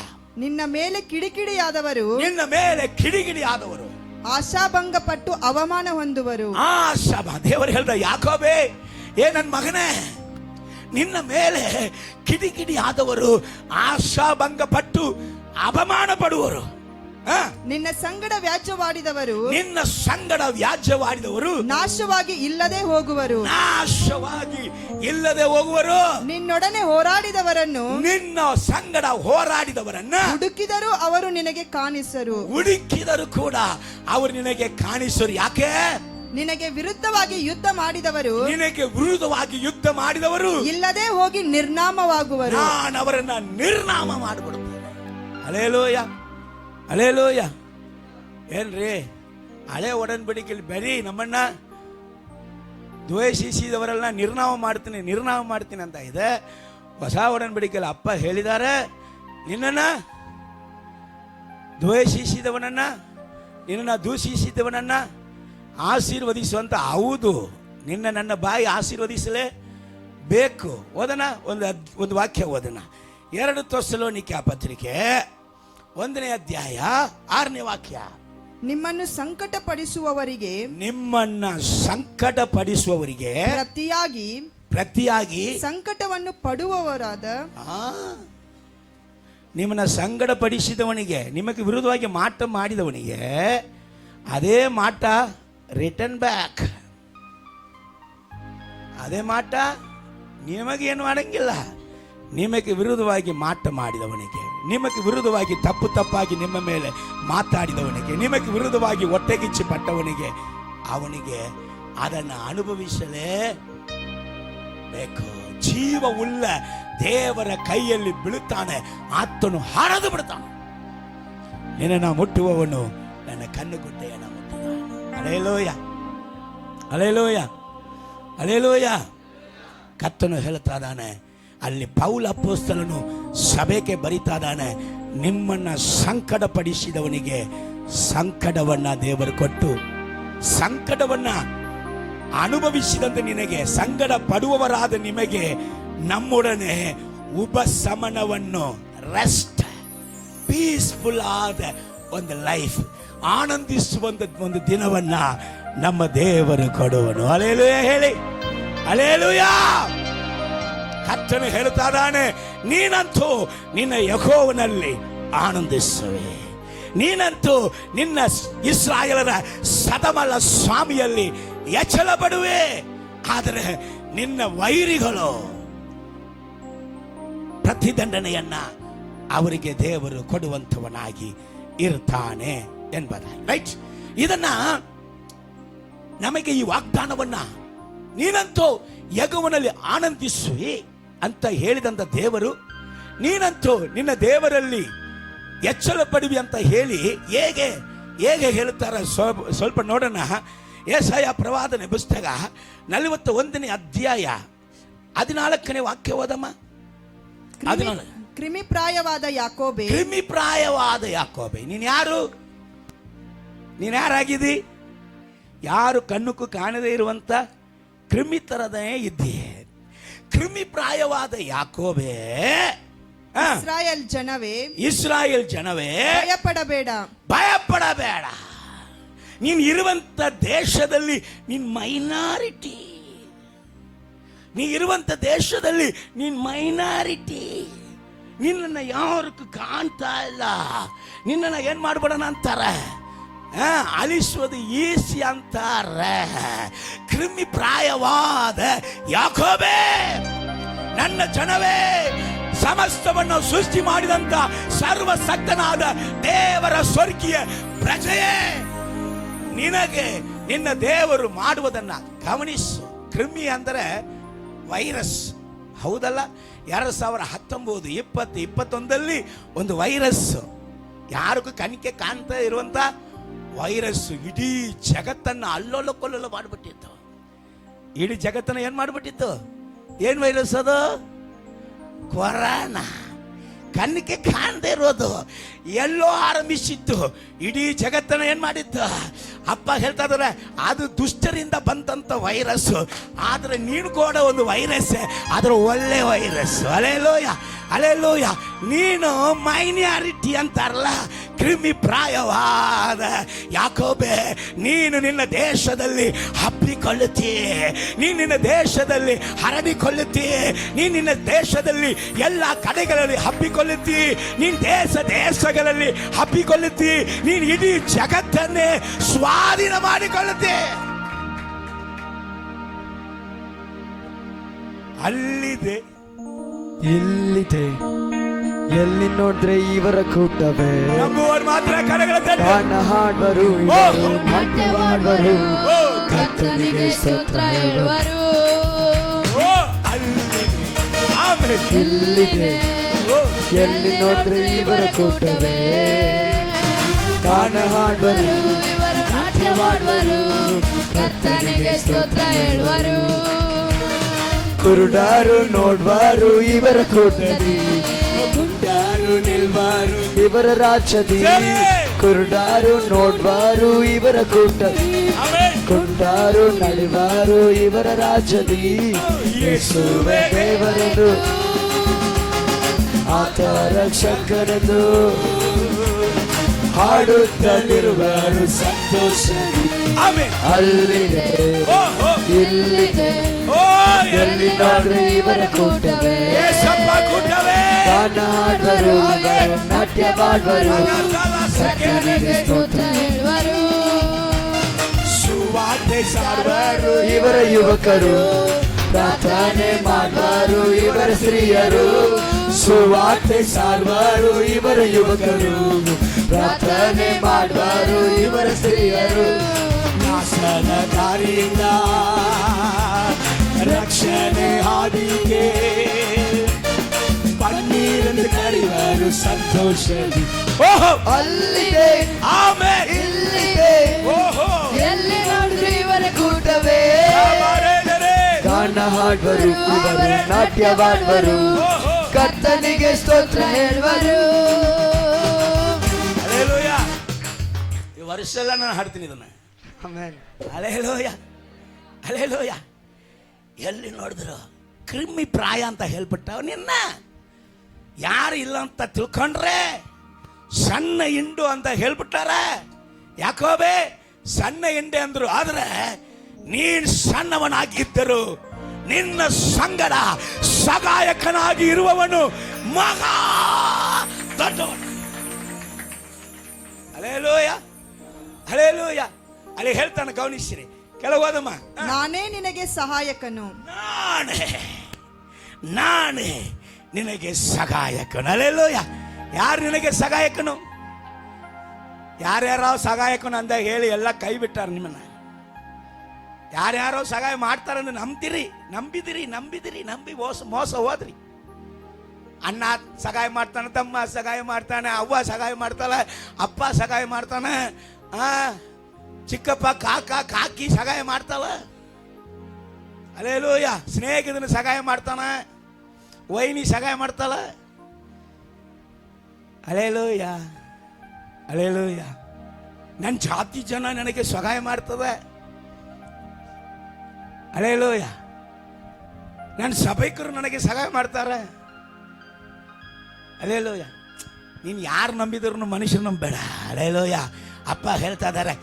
ನಿನ್ನ ಮೇಲೆ ಕಿಡಿಕಿಡಿಯಾದವರು, ನಿನ್ನ ಮೇಲೆ ಕಿಡಿಕಿಡಿಯಾದವರು ಆಶಾಭಂಗ ಪಟ್ಟು ಅವಮಾನ ಹೊಂದುವರು. ದೇವರು ಹೇಳ್ದ, ಯಾಕೋಬೇ, ನನ್ನ ಮಗನೇ, ನಿನ್ನ ಮೇಲೆ ಕಿಡಿಕಿಡಿ ಆದವರು ಆಶಾಭಂಗ ಪಟ್ಟು ಅವಮಾನ ಪಡುವರು. ನಿನ್ನ ಸಂಗಡ ವ್ಯಾಜ್ಯವಾಡಿದವರು ನಾಶವಾಗಿ ಇಲ್ಲದೆ ಹೋಗುವರು. ನಿನ್ನೊಡನೆ ಹೋರಾಡಿದವರನ್ನು, ನಿನ್ನ ಸಂಗಡ ಹೋರಾಡಿದವರನ್ನ ಹುಡುಕಿದರೂ ಅವರು ನಿನಗೆ ಕಾಣಿಸರು. ಹುಡುಕಿದರೂ ಕೂಡ ಅವರು ನಿನಗೆ ಕಾಣಿಸರು. ಯಾಕೆ? ನಿನಗೆ ವಿರುದ್ಧವಾಗಿ ಯುದ್ಧ ಮಾಡಿದವರು ಇಲ್ಲದೆ ಹೋಗಿ ನಿರ್ನಾಮವಾಗುವರು. ನಾನು ಅವರನ್ನ ನಿರ್ನಾಮ ಮಾಡಿಬಿಡುತ್ತೇನೆ. Hallelujah, hallelujah. ಏನ್ರಿ, ಹಳೆ ಒಡன்பಡಿಕೆಯಲ್ಲಿ ಬರೀ ನಮ್ಮನ್ನ ದ್ವೇಷಿಸಿದವರೆಲ್ಲ ನಿರ್ನಾಮ ಮಾಡ್ತೀನಿ ಅಂತ ಇದೆ. ಹೊಸ ಒಡன்பಡಿಕೆಯಲ್ಲಿ ಅಪ್ಪ ಹೇಳಿದ್ದಾರೆ, ನಿನ್ನನ್ನ ದ್ವೇಷಿಸಿದವನನ್ನ, ನಿನ್ನನ್ನ ದೂಷಿಸಿದವನನ್ನ ಆಶೀರ್ವದಿಸುವಂತ. ಹೌದು, ನನ್ನ ಬಾಯಿ ಆಶೀರ್ವದಿಸಲೇ ಬೇಕು. ಓದನ ಒಂದು ವಾಕ್ಯ ಓದನ. 2 ಥೆಸಲೋನಿಕ ಪತ್ರಿಕೆ 1ನೇ ಅಧ್ಯಾಯ 6ನೇ ವಾಕ್ಯ. ನಿಮ್ಮನ್ನು ಸಂಕಟ ಪಡಿಸುವವರಿಗೆ ಪ್ರತಿಯಾಗಿ ಸಂಕಟವನ್ನು ಪಡುವವರಾದ, ನಿಮ್ಮನ್ನ ಸಂಕಟ ಪಡಿಸಿದವನಿಗೆ, ನಿಮಗೆ ವಿರುದ್ಧವಾಗಿ ಮಾಟ ಮಾಡಿದವನಿಗೆ ಅದೇ ಮಾಟ ರಿಟರ್ನ್ ಬ್ಯಾಕ್. ಅದೇ ಮಾಟ ನಿಮಗೇನು ಮಾಡಂಗಿಲ್ಲ. ನಿಮಗೆ ವಿರುದ್ಧವಾಗಿ ಮಾಟ ಮಾಡಿದವನಿಗೆ, ನಿಮಗೆ ವಿರುದ್ಧವಾಗಿ ತಪ್ಪಾಗಿ ನಿಮ್ಮ ಮೇಲೆ ಮಾತಾಡಿದವನಿಗೆ, ನಿಮಗೆ ವಿರುದ್ಧವಾಗಿ ಹೊಟ್ಟೆಗಿಚ್ಚಿ ಪಟ್ಟವನಿಗೆ, ಅವನಿಗೆ ಅದನ್ನು ಅನುಭವಿಸಲೇ ಬೇಕು. ಜೀವವುಳ್ಳ ದೇವರ ಕೈಯಲ್ಲಿ ಬೀಳುತ್ತಾನೆ, ಆತನು ಹರಿದು ಬಿಡ್ತಾನೆ. ನಿನ್ನ ಮುಟ್ಟುವವನು ನನ್ನ ಕಣ್ಣುಗುಡ್ಡೆಯನ್ನು ಮುಟ್ಟಿದ್ದಾನೆ. Hallelujah, hallelujah, hallelujah. ಕರ್ತನು ಹೇಳ್ತಾ ಇದ್ದಾನೆ. ಅಲ್ಲಿ ಪೌಲ ಅಪೊಸ್ತಲನು ಸಭೆಗೆ ಬರಿತಾ ಇದ್ದಾನೆ, ನಿಮ್ಮನ್ನ ಸಂಕಟ ಪಡಿಸಿದವನಿಗೆ ಸಂಕಟವನ್ನ ದೇವರು ಕೊಟ್ಟು, ಸಂಕಟವನ್ನ ಅನುಭವಿಸಿದಂತೆ ನಿನಗೆ, ಸಂಕಟ ಪಡುವವರಾದ ನಿಮಗೆ ನಮ್ಮೊಡನೆ ಉಪಶಮನವನ್ನು, ರೆಸ್ಟ್, ಪೀಸ್ಫುಲ್ ಆದ ಒಂದು ಲೈಫ್, ಆನಂದಿಸುವ ಒಂದು ದಿನವನ್ನ ನಮ್ಮ ದೇವರು ಕೊಡುವನು. ಹಲ್ಲೆಲೂಯ ಹೇಳಿ, ಹಲ್ಲೆಲೂಯ. ಕರ್ತನು ಹೇಳ್ತಾ ಇದ್ದಾನೆ, ನೀನಂತೂ ನಿನ್ನ ಯೆಹೋವನಲ್ಲಿ ಆನಂದಿಸುವೆ, ನೀನಂತೂ ನಿನ್ನ ಇಸ್ರಾಯೇಲರ ಸದಮಲ ಸ್ವಾಮಿಯಲ್ಲಿ ಎಚ್ಚರ ಪಡುವೆ. ಆದರೆ ನಿನ್ನ ವೈರಿಗಳು ಪ್ರತಿದಂಡನೆಯನ್ನ ಅವರಿಗೆ ದೇವರು ಕೊಡುವಂತವನಾಗಿ ಇರ್ತಾನೆ ಎಂಬುದಾಗಿ. ರೈಟ್, ಇದನ್ನ ನಮಗೆ ಈ ವಾಗ್ದಾನವನ್ನ ನೀನಂತೂ ಯೆಹೋವನಲ್ಲಿ ಆನಂದಿಸುವಿ ಅಂತ ಹೇಳಿದಂತ ದೇವರು, ನೀನಂತೂ ನಿನ್ನ ದೇವರಲ್ಲಿ ಎಚ್ಚರ ಪಡುವಿ ಅಂತ ಹೇಳಿ ಹೇಗೆ ಹೇಗೆ ಹೇಳ್ತಾರೆ ಸ್ವಲ್ಪ ನೋಡೋಣ. ಯೆಶಾಯ ಪ್ರವಾದನೆ ಪುಸ್ತಕ 41ನೇ ಅಧ್ಯಾಯ 14ನೇ ವಾಕ್ಯ ಓದಮ್ಮ. ಕ್ರಿಮಿಪ್ರಾಯವಾದ ಯಾಕೋಬೆ, ಕ್ರಿಮಿಪ್ರಾಯವಾದ ಯಾಕೋಬೆ, ನೀನ್ ಯಾರು? ನೀನ್ ಯಾರಾಗಿದ್ದಿ? ಯಾರು ಕಣ್ಣಕ್ಕೂ ಕಾಣದೇ ಇರುವಂತ ಕ್ರಿಮಿ ತರದೇ ಇದ್ದೀಯೆ. ಕ್ರಿಮಿಪ್ರಾಯವಾದ ಯಾಕೋಬೆ, ಇಸ್ರಾಯೇಲ್ ಜನವೇ, ಇಸ್ರಾಯೇಲ್ ಜನವೇ, ಭಯಪಡಬೇಡ, ಭಯಪಡಬೇಡ. ನೀನ್ ಇರುವಂತ ದೇಶದಲ್ಲಿ ನೀನ್ ಮೈನಾರಿಟಿ, ನೀ ಇರುವಂತ ದೇಶದಲ್ಲಿ ನೀನ್ ಮೈನಾರಿಟಿ. ನಿನ್ನನ್ನು ಯಾರಕ್ಕೂ ಕಾಣ್ತಾ ಇಲ್ಲ. ನಿನ್ನನ್ನು ಏನ್ ಮಾಡ್ಬೇಡಣ ಅಂತಾರೆ, ಅಲಿಸುವುದು ಈಸಿ ಅಂತಾರೆ. ಕ್ರಿಮಿ ಪ್ರಾಯವಾದ ಯಾಕೋಬೆ, ನನ್ನ ಜನವೇ, ಸಮಸ್ತವನ್ನು ಸೃಷ್ಟಿ ಮಾಡಿದಂತ ಸರ್ವಸಕ್ತನಾದ ದೇವರ ಸ್ವರ್ಗೀಯ ಪ್ರಜೆಯೇ, ನಿನಗೆ ನಿನ್ನ ದೇವರು ಮಾಡುವುದನ್ನ ಗಮನಿಸು. ಕ್ರಿಮಿ ಅಂದರೆ ವೈರಸ್, ಹೌದಲ್ಲ? 2019, 20, 21 ಒಂದು ವೈರಸ್, ಯಾರಿಗೂ ಕಣಿಕೆ ಕಾಣ್ತಾ ಇರುವಂತ ವೈರಸ್ ಇಡೀ ಜಗತ್ತನ್ನ ಅಲ್ಲೋಲ ಕೊಲ್ಲೋಲ ಮಾಡಿಬಿಟ್ಟಿತ್ತು. ಇಡೀ ಜಗತ್ತನ್ನ ಏನ್ ಮಾಡಿಬಿಟ್ಟಿತ್ತು? ಏನ್ ವೈರಸ್ ಅದು? ಕೊರೋನಾ. ಕಣ್ಣಿಗೆ ಕಾಣದೇ ಇರೋದು ಎಲ್ಲೋ ಆರಂಭಿಸಿತ್ತು, ಇಡೀ ಜಗತ್ತನ್ನ ಏನ್ ಮಾಡಿತ್ತು? ಅಪ್ಪ ಹೇಳ್ತಾ ಇದಾರೆ, ಅದು ದುಷ್ಟರಿಂದ ಬಂದಂತ ವೈರಸ್. ಆದ್ರೆ ನೀನು ಕೂಡ ಒಂದು ವೈರಸ್, ಆದ್ರೆ ಒಳ್ಳೆ ವೈರಸ್. ಅಲೆಲೋಯ, ಅಲೆಲೋಯ. ನೀನು ಮೈನಾರಿಟಿ ಅಂತಾರಲ್ಲ, ಕ್ರಿಮಿ ಪ್ರಾಯವಾದ ಯಾಕೋಬೆ, ನೀನು ನಿನ್ನ ದೇಶದಲ್ಲಿ ಹಬ್ಬಿಕೊಳ್ಳುತ್ತೀ, ನೀನು ನಿನ್ನ ದೇಶದಲ್ಲಿ ಹರಡಿಕೊಳ್ಳುತ್ತೀ, ನೀನು ನಿನ್ನ ದೇಶದಲ್ಲಿ ಎಲ್ಲ ಕಡೆಗಳಲ್ಲಿ ಹಬ್ಬಿಕೊಳ್ಳುತ್ತೀ, ನೀನು ದೇಶಗಳಲ್ಲಿ ಹಬ್ಬಿಕೊಳ್ಳುತ್ತೀ, ನೀನು ಇಡೀ ಜಗತ್ತನ್ನೇ ಸ್ವಾಧೀನ ಮಾಡಿಕೊಳ್ಳುತ್ತೀ. ಅಲ್ಲಿದೆ, ಇಲ್ಲಿದೆ, ಎಲ್ಲಿ ನೋಡ್ರೆ ಇವರ ಕೂಟವೇ. ನಂಬುವವರು ಮಾತ್ರ ಕರೆಗಳ ಗಾನ ಹಾಡುವರು, ನಾಟ್ಯ ಮಾಡುವರು, ಕರ್ತನಿಗೆ ಸ್ತೋತ್ರ ಹೇಳುವರು. ಇಲ್ಲಿದೆ, ಎಲ್ಲಿ ನೋಡ್ರೆ ಇವರ ಕೂಟವೇ. ಗಾನ ಹಾಡುವರು, ನಾಟ್ಯ ಮಾಡುವರು, ಕರ್ತನಿಗೆ ಸ್ತೋತ್ರ ಹೇಳುವರು. ಕುರುಡಾರು ನೋಡ್ವಾರು ಇವರ ಕೂಟದಿ, ಕುಂಟಾರು ನಿಲ್ವಾರು ಇವರ ರಾಜ್ಯದಿ. ಕುರುಡಾರು ನೋಡ್ವಾರು ಇವರ ಕೂಟದಿ, ಕುಂಟಾರು ನಳಿವಾರು ಇವರ ರಾಜ್ಯದಿ. ಯೇಸುವೆ ದೇವರದು, ಆತ ರಕ್ಷಕರದು, ಹಾಡುತ್ತಲಿರುವರು ಸಂತೋಷದಿ. ಅಲ್ಲಿದೆ, ಇಲ್ಲಿದೆ, ಎಲ್ಲಿ ನೋಡ್ರೆ ಇವರ ಕೂಟವೇ. ಗಾನ ಹಾಡುವರು, ನಾಟ್ಯ ಮಾಡುವರು, ಕರ್ತನಿಗೆ ಸ್ತೋತ್ರ ಹೇಳುವರು. ಸುವಾರ್ತೆ ಸಾರುವರು ಇವರ ಯುವಕರು, ಪ್ರಾರ್ಥನೆ ಮಾಡುವರು ಇವರ ಸ್ತ್ರೀಯರು. ಸುವಾರ್ತೆ ಸಾರುವರು ಇವರ ಯುವಕರು, ಪ್ರಾರ್ಥನೆ ಮಾಡುವರು ಇವರ ಸ್ತ್ರೀಯರು. ನಾಶನಕಾರಿಯಿಂದ ರಕ್ಷಣೆ ಹಾದಿಗೆ ಪನ್ನೀರನ್ನು ಕರೆಯುವರು ಸಂತೋಷದಿ. ಓಹೋ, ಅಲ್ಲಿದೆ, ಆಮೇಲೆ ಇಲ್ಲಿದೆ, ಓಹೋ, ಎಲ್ಲಿ ನೋಡಿದ್ರೆ ಇವರ ಕೂಟವೇ. ಗಾನ ಹಾಡುವರು ಇವರು, ನಾಟ್ಯವಾಡುವರು, ಕರ್ತನಿಗೆ ಸ್ತೋತ್ರ ಹೇಳುವರು. ಈ ವರ್ಷ ಎಲ್ಲ ನಾನು ಹಾಡ್ತೀನಿ ಇದನ್ನ. Hallelujah, hallelujah. ಎಲ್ಲಿ ನೋಡಿದ್ರು ಕ್ರಿಮಿ ಪ್ರಾಯ ಅಂತ ಹೇಳ್ಬಿಟ್ಟವ. ನಿನ್ನ ಯಾರು ಇಲ್ಲ ಅಂತ ತಿಳ್ಕೊಂಡ್ರೆ ಸಣ್ಣ ಹಿಂಡು ಅಂತ ಹೇಳ್ಬಿಟ್ಟಾರ. ಯಾಕೋಬೇ ಸಣ್ಣ ಎಂಡೆ ಅಂದ್ರು, ಆದ್ರೆ ನೀನ್ ಸಣ್ಣವನಾಗಿದ್ದರು ನಿನ್ನ ಸಂಗಡ ಸಹಾಯಕನಾಗಿ ಇರುವವನು ಮಗಾ ದೊಡ್ಡವನು. Hallelujah, hallelujah. ಅಲ್ಲಿ ಹೇಳ್ತಾನೆ, ಗಮನಿಸಿರಿ, ಕೆಲವೋದಮ್ಮ. ನಾನೇ ನಿನಗೆ ಸಹಾಯಕನು, ನಾನೇ ನಿನಗೆ ಸಹಾಯಕನು. ಹಲ್ಲೆಲೂಯಾ. ಯಾರು ನಿನಗೆ ಸಹಾಯಕನು? ಯಾರ್ಯಾರೋ ಸಹಾಯಕನು ಅಂದ ಹೇಳಿ ಎಲ್ಲ ಕೈ ಬಿಟ್ಟಾರ ನಿಮ್ಮನ್ನ. ಯಾರ್ಯಾರೋ ಸಹಾಯ ಮಾಡ್ತಾರಂದ್ರೆ ನಂಬಿದಿರಿ, ನಂಬಿ ಮೋಸ ಹೋದ್ರಿ. ಅಣ್ಣ ಸಹಾಯ ಮಾಡ್ತಾನೆ, ತಮ್ಮ ಸಹಾಯ ಮಾಡ್ತಾನೆ, ಅವ್ವ ಸಹಾಯ ಮಾಡ್ತಾಳೆ, ಅಪ್ಪ ಸಹಾಯ ಮಾಡ್ತಾನೆ, ಚಿಕ್ಕಪ್ಪ ಕಾಕಿ ಸಹಾಯ ಮಾಡ್ತಾಳ. ಹಲ್ಲೆಲೂಯಾ. ಸ್ನೇಹಿತನ ಸಹಾಯ ಮಾಡ್ತಾನ, ವೈನಿ ಸಹಾಯ ಮಾಡ್ತಾಳ. Hallelujah, hallelujah. ನನ್ನ ಜಾತಿ ಜನ ನನಗೆ ಸಹಾಯ ಮಾಡ್ತದೆ. ಹಲ್ಲೆಲೂಯಾ. ನನ್ನ ಸಭೆಕರು ನನಗೆ ಸಹಾಯ ಮಾಡ್ತಾರೆ. ಹಲ್ಲೆಲೂಯಾ. ನೀನು ಯಾರು ನಂಬಿದ್ರು ಮನುಷ್ಯರು ನಂಬೇಡ. ಹಲ್ಲೆಲೂಯಾ. ಅಪ್ಪ ಹೇಳ್ತಾ ಇದ್ದಾರೆ,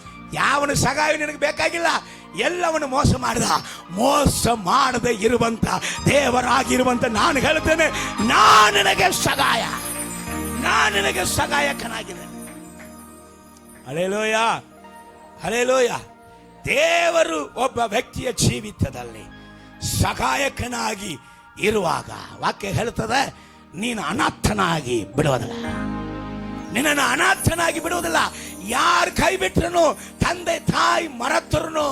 ಯಾವನ ಸಹಾಯ ನಿನಗೆ ಬೇಕಾಗಿಲ್ಲ, ಎಲ್ಲವನು ಮೋಸ ಮಾಡದೆ ಇರುವಂತ ದೇವರಾಗಿರುವಂತ ನಾನು ಹೇಳ್ತೇನೆ, ನಾನು ನಿನಗೆ ಸಹಾಯಕನಾಗಿದೆ. Hallelujah, hallelujah. ದೇವರು ಒಬ್ಬ ವ್ಯಕ್ತಿಯ ಜೀವಿತದಲ್ಲಿ ಸಹಾಯಕನಾಗಿ ಇರುವಾಗ ವಾಕ್ಯ ಹೇಳ್ತದೆ, ನೀನು ಅನಾಥನಾಗಿ ಬಿಡುವುದಿಲ್ಲ, ನಿನ್ನನ್ನು ಅನಾಥನಾಗಿ ಬಿಡುವುದಿಲ್ಲ. ಯಾರು ಕೈ ಬಿಟ್ರು, ತಂದೆ ತಾಯಿ ಮರೆತರು,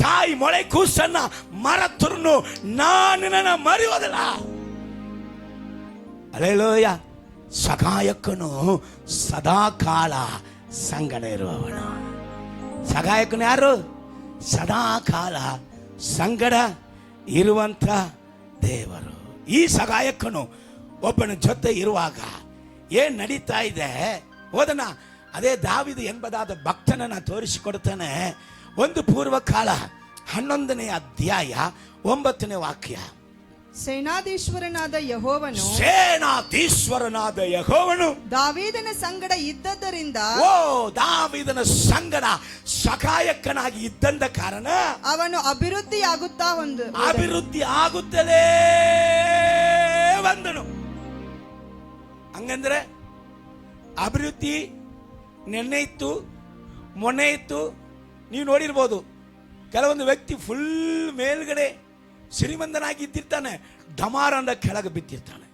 ತಾಯಿ ಮೊಳೆ ಕೂಸನ್ನ ಮರೆತರು, ನಾನು ನಿನ್ನನ್ನು ಮರೆಯುವುದಿಲ್ಲ. ಹಲ್ಲೆಲೂಯಾ. ಸಹಾಯಕನು ಸದಾ ಕಾಲ ಸಂಗಡ ಇರುವವನು. ಸಹಾಯಕನು ಯಾರು? ಸದಾ ಕಾಲ ಸಂಗಡ ಇರುವಂತ ದೇವರು. ಈ ಸಹಾಯಕನು ಒಬ್ಬನ ಜೊತೆ ಇರುವಾಗ ಏನ್ ನಡೀತಾ ಇದೆ ಓದನ. ಅದೇ ದಾವೀದ ಎಂಬುದಾದ ಭಕ್ತನನ್ನ ತೋರಿಸಿಕೊಡ್ತಾನೆ. ಒಂದು ಪೂರ್ವಕಾಲ 11ನೇ ಅಧ್ಯಾಯ 9ನೇ ವಾಕ್ಯ. ಸೇನಾಧೀಶ್ವರನಾದ ಯೆಹೋವನು ದಾವೀದನ ಸಂಗಡ ಇದ್ದದ್ದರಿಂದ, ದಾವೀದನ ಸಂಗಡ ಸಹಾಯಕನಾಗಿ ಇದ್ದಂದ ಕಾರಣ ಅವನು ಅಭಿವೃದ್ಧಿ ಆಗುತ್ತಲೇ ಬಂದನು. ಹಂಗಂದ್ರೆ ಅಭಿವೃದ್ಧಿ ನೆನ್ನೆ ಇತ್ತು, ಮೊನ್ನೆ ಇತ್ತು. ನೀವು ನೋಡಿರ್ಬೋದು, ಕೆಲವೊಂದು ವ್ಯಕ್ತಿ ಫುಲ್ ಮೇಲ್ಗಡೆ ಶ್ರೀಮಂತನಾಗಿ ಇದ್ದಿರ್ತಾನೆ, ಡಮಾರ ಅಂದ ಕೆಳಗೆ ಬಿದ್ದಿರ್ತಾನೆ.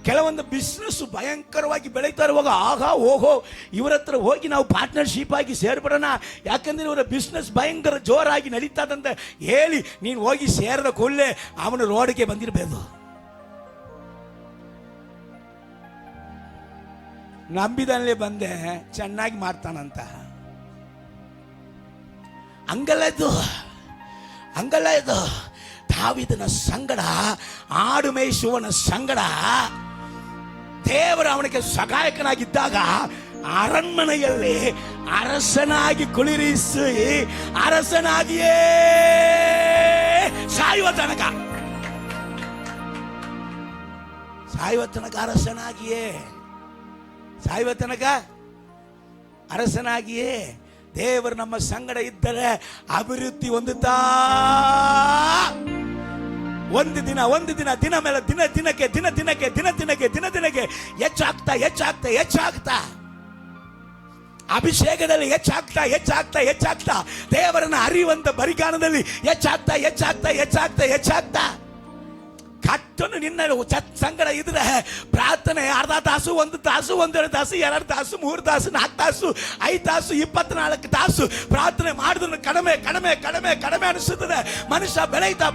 ಕೆಲವೊಂದು ಬಿಸ್ನೆಸ್ ಭಯಂಕರವಾಗಿ ಬೆಳೀತಾ ಇರುವಾಗ ಆಹಾ ಓಹೋ ಇವರ ಹತ್ರ ಹೋಗಿ ನಾವು ಪಾರ್ಟ್ನರ್ಶಿಪ್ ಆಗಿ ಸೇರ್ಬಿಡೋಣ, ಯಾಕಂದ್ರೆ ಇವರ ಬಿಸ್ನೆಸ್ ಭಯಂಕರ ಜೋರಾಗಿ ನಡೀತದಂತ ಹೇಳಿ ನೀನು ಹೋಗಿ ಸೇರಿದ ಕೂಡಲೇ ಅವನು ರೋಡ್ಗೆ ಬಂದಿರಬೇಕು. ನಂಬಿದಲ್ಲೇ ಬಂದೆ ಚೆನ್ನಾಗಿ ಮಾಡ್ತಾನಂತ. ಹಂಗಲ್ಲ ಇದು. ದಾವೀದನ ಸಂಗಡ, ಆಡು ಮೇಯಿಸುವನ ಸಂಗಡ ದೇವರು ಅವನಿಗೆ ಸಹಾಯಕನಾಗಿದ್ದಾಗ ಅರಣ್ಮನೆಯಲ್ಲಿ ಅರಸನಾಗಿ ಕುಳಿರಿಸಿ ಅರಸನಾಗಿಯೇ ಸಾಯುವ ತನಕ ಅರಸನಾಗಿಯೇ ದೇವರು ನಮ್ಮ ಸಂಗಡ ಇದ್ದರೆ ಅಭಿವೃದ್ಧಿ ಹೊಂದುತ್ತಾ ಒಂದು ದಿನ ದಿನ ಮೇಲೆ ದಿನಕ್ಕೆ ಹೆಚ್ಚಾಗ್ತಾ ಅಭಿಷೇಕದಲ್ಲಿ ಹೆಚ್ಚಾಗ್ತಾ ದೇವರನ್ನ ಅರಿಯುವಂತ ಬರಿಗಾನದಲ್ಲಿ ಹೆಚ್ಚಾಗ್ತಾ ಕಟ್ಟನ್ನು ನಿನ್ನ ಸಂಗಡ ಇದ್ರೆ ಪ್ರಾರ್ಥನೆ ಅರ್ಧ ತಾಸು, 1 ತಾಸು, 1.5 ತಾಸು, 2 ತಾಸು, 3 ತಾಸು, 4 ತಾಸು, 5 ತಾಸು, 24 ತಾಸು ಪ್ರಾರ್ಥನೆ ಮಾಡಿದ್ರು ಕಡಿಮೆ ಅನಿಸುತ್ತದೆ. ಮನುಷ್ಯ ಬೆಳೆಯುತ್ತಾ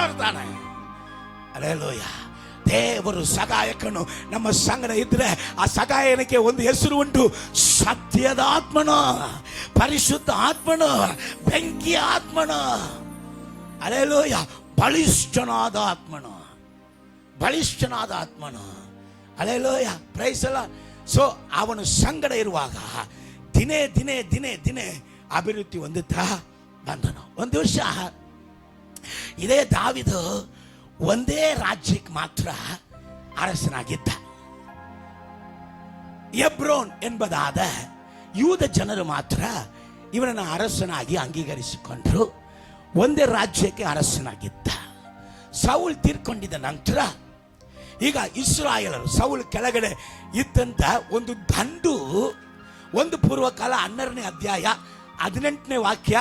ಇರ್ತಾನೆ. ಹಲ್ಲೆಲೂಯಾ. ದೇವರು ಸಹಾಯಕನು ನಮ್ಮ ಸಂಗಡ ಇದ್ರೆ ಆ ಸಹಾಯನಕ್ಕೆ ಒಂದು ಹೆಸರು ಉಂಟು, ಸತ್ಯದ ಆತ್ಮನು, ಪರಿಶುದ್ಧ ಆತ್ಮನು, ಬೆಂಕಿಯ ಆತ್ಮನು. ಹಲ್ಲೆಲೂಯಾ. ಬಲಿಷ್ಠನಾದ ಆತ್ಮನು. Hallelujah. Praise the Lord. So ಅವನು ಸಂಗಡ ಇರುವಾಗ ದಿನೇ ಅಭಿವೃದ್ಧಿ ಹೊಂದುತ್ತಾ ಬಂದನು. ಒಂದು ವರ್ಷ ಇದೇ ದಾವೀದ ಒಂದೇ ರಾಜ್ಯಕ್ಕೆ ಮಾತ್ರ ಅರಸನಾಗಿದ್ದ. ಹೆಬ್ರೋನ್ ಎಂಬುದಾದ ಯೂದ ಜನರು ಮಾತ್ರ ಇವನನ್ನು ಅರಸನಾಗಿ ಅಂಗೀಕರಿಸಿಕೊಂಡ್ರು. ಒಂದೇ ರಾಜ್ಯಕ್ಕೆ ಅರಸನಾಗಿದ್ದ. ಸೌಲ್ ತೀರ್ಕೊಂಡಿದ್ದ ನಂತರ ಈಗ ಇಸ್ರಾಯೇಲರು ಸೌಲ್ ಕೆಳಗಡೆ ಇದ್ದಂತ ಒಂದು ದಂಡು, ಒಂದು ಪೂರ್ವಕಾಲ 12ನೇ ಅಧ್ಯಾಯ 18ನೇ ವಾಕ್ಯ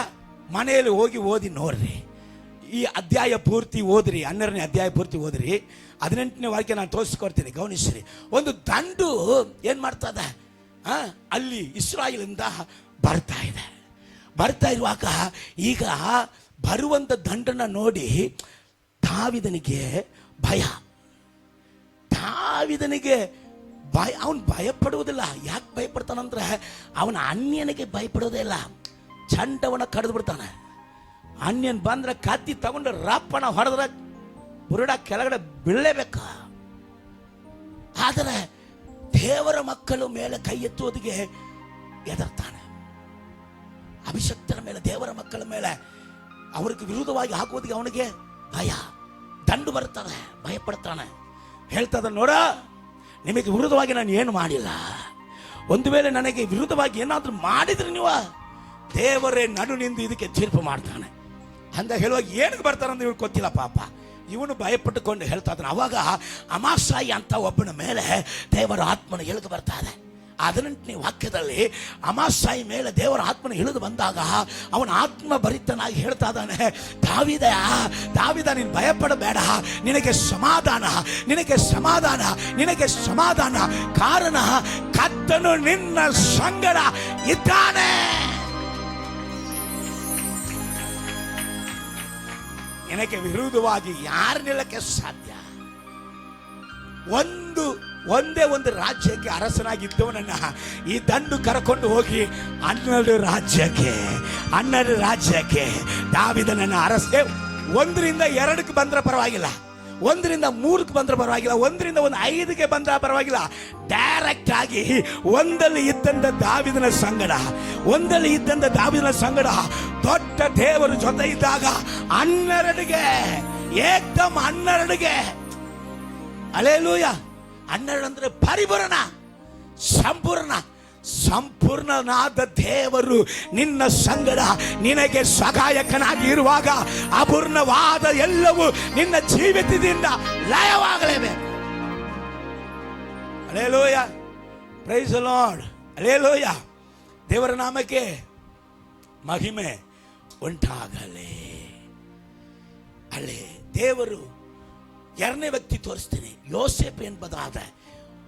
ಮನೆಯಲ್ಲಿ ಹೋಗಿ ಓದಿ ನೋಡ್ರಿ. ಈ ಅಧ್ಯಾಯ ಪೂರ್ತಿ ಓದ್ರಿ, 12ನೇ ಅಧ್ಯಾಯ ಪೂರ್ತಿ ಓದ್ರಿ. 18ನೇ ವಾಕ್ಯ ನಾನು ತೋರಿಸ್ಕೊಡ್ತೀನಿ, ಗಮನಿಸ್ರಿ. ಒಂದು ದಂಡು ಏನ್ ಮಾಡ್ತದ, ಅಲ್ಲಿ ಇಸ್ರಾಯೇಲಿಂದ ಬರ್ತಾ ಇರುವಾಗ ಈಗ ಬರುವಂತ ದಂಡನ್ನ ನೋಡಿ ದಾವೀದನಿಗೆ ಭಯ. ಅವನು ಭಯ ಪಡುವುದಿಲ್ಲ. ಯಾಕೆ ಭಯ ಪಡ್ತಾನಂದ್ರೆ ಅವನ ಅನ್ಯನಿಗೆ ಭಯಪಡೋದೇ ಇಲ್ಲ. ಚಂಡವನ್ನ ಕಡಿದು ಬಿಡ್ತಾನೆ. ಅನ್ಯನ್ ಬಂದ್ರೆ ಕತ್ತಿ ತಗೊಂಡು ರಪ್ಪಣ ಹೊಡೆದ್ರೆ ಬುರುಡ ಕೆಳಗಡೆ ಬೀಳಲೇಬೇಕ. ಆದರೆ ದೇವರ ಮಕ್ಕಳು ಮೇಲೆ ಕೈ ಎತ್ತುವುದಿಗೆ ಎದರ್ತಾನೆ. ಅಭಿಷಕ್ತರ ಮೇಲೆ, ದೇವರ ಮಕ್ಕಳ ಮೇಲೆ ಅವ್ರಿಗೆ ವಿರುದ್ಧವಾಗಿ ಹಾಕುವುದಿಗೆ ಅವನಿಗೆ ಭಯ. ದಂಡು ಬರ್ತದೆ, ಭಯ ಪಡ್ತಾನೆ. ಹೇಳ್ತದ, ನೋಡ, ನಿಮಗೆ ವಿರುದ್ಧವಾಗಿ ನಾನು ಏನು ಮಾಡಿಲ್ಲ. ಒಂದು ವೇಳೆ ನನಗೆ ವಿರುದ್ಧವಾಗಿ ಏನಾದ್ರೂ ಮಾಡಿದ್ರೆ ನೀವು ದೇವರೇ ನಡು ನಿಂದು ಇದಕ್ಕೆ ತೀರ್ಪು ಮಾಡ್ತಾನೆ ಅಂತ ಹೇಳುವಾಗ ಏನಕ್ಕೆ ಬರ್ತಾರಂತ ಇವ್ರು ಗೊತ್ತಿಲ್ಲ ಪಾಪ. ಇವನು ಭಯಪಟ್ಟುಕೊಂಡು ಹೇಳ್ತಾ ಇದ್ದಾನೆ. ಅವಾಗ ಅಮಾಸಾಯಿ ಅಂತ ಒಬ್ಬನ ಮೇಲೆ ದೇವರ ಆತ್ಮನ ಇಳಿದು ಬರ್ತಾ ಇದೆ. 18ನೇ ವಾಕ್ಯದಲ್ಲಿ ಅಮಾಸಾಯಿ ಮೇಲೆ ದೇವರ ಆತ್ಮನ ಇಳಿದು ಬಂದಾಗ ಅವನ ಆತ್ಮ ಭರಿತನಾಗಿ ಹೇಳ್ತಾ ಇದ್ದಾನೆ, ದಾವೀದ ನೀನು ಭಯಪಡಬೇಡ, ನಿನಗೆ ಸಮಾಧಾನ, ನಿನಗೆ ಸಮಾಧಾನ, ನಿನಗೆ ಸಮಾಧಾನ. ಕಾರಣ ಕರ್ತನು ನಿನ್ನ ಸಂಗಡ ಇದ್ದಾನೆ. ನಿನಗೆ ವಿರುದ್ಧವಾಗಿ ಯಾರು ನಿಲ್ಲಕ್ಕೆ ಸಾಧ್ಯ? ಒಂದೇ ಒಂದು ರಾಜ್ಯಕ್ಕೆ ಅರಸನಾಗಿದ್ದವನನ್ನ ಈ ದಂಡು ಕರ್ಕೊಂಡು ಹೋಗಿ 12 ರಾಜ್ಯಕ್ಕೆ ದಾವೀದನನ್ನ ಅರಸೆ 1ರಿಂದ 2ಕ್ಕೆ ಬಂದ್ರೆ ಪರವಾಗಿಲ್ಲ, 1ರಿಂದ 3ಕ್ಕೆ ಬಂದ್ರೆ ಪರವಾಗಿಲ್ಲ, 1ರಿಂದ 5ಕ್ಕೆ ಬಂದ್ರೆ ಪರವಾಗಿಲ್ಲ. ಡೈರೆಕ್ಟ್ ಆಗಿ ಒಂದಲ್ಲಿ ಇದ್ದಂತ ದಾವೀದನ ಸಂಗಡ ದೊಡ್ಡ ದೇವರ ಜೊತೆ ಇದ್ದಾಗ 12ಗೆ ಏಕದಮ್ 12ಗೆ. ಅಲ್ಲೇಲೂಯ. 12 ಅಂದ್ರೆ ಪರಿಪೂರ್ಣ, ಸಂಪೂರ್ಣನಾದ ದೇವರು ನಿನ್ನ ಸಂಗಡ ನಿನಗೆ ಸಹಾಯಕನಾಗಿ ಇರುವಾಗ ಅಪೂರ್ಣವಾದ ಎಲ್ಲವೂ ನಿನ್ನ ಜೀವಿತದಿಂದ ಲಯವಾಗಲೇಬೇಕು. Hallelujah, praise the Lord, hallelujah. ದೇವರ ನಾಮಕ್ಕೆ ಮಹಿಮೆ ಉಂಟಾಗಲಿ. ಅಲ್ಲೇ ದೇವರು 2ನೇ ವ್ಯಕ್ತಿ ತೋರಿಸ್ತೀನಿ. ಯೋಸೇಫ್ ಎಂಬುದಾದ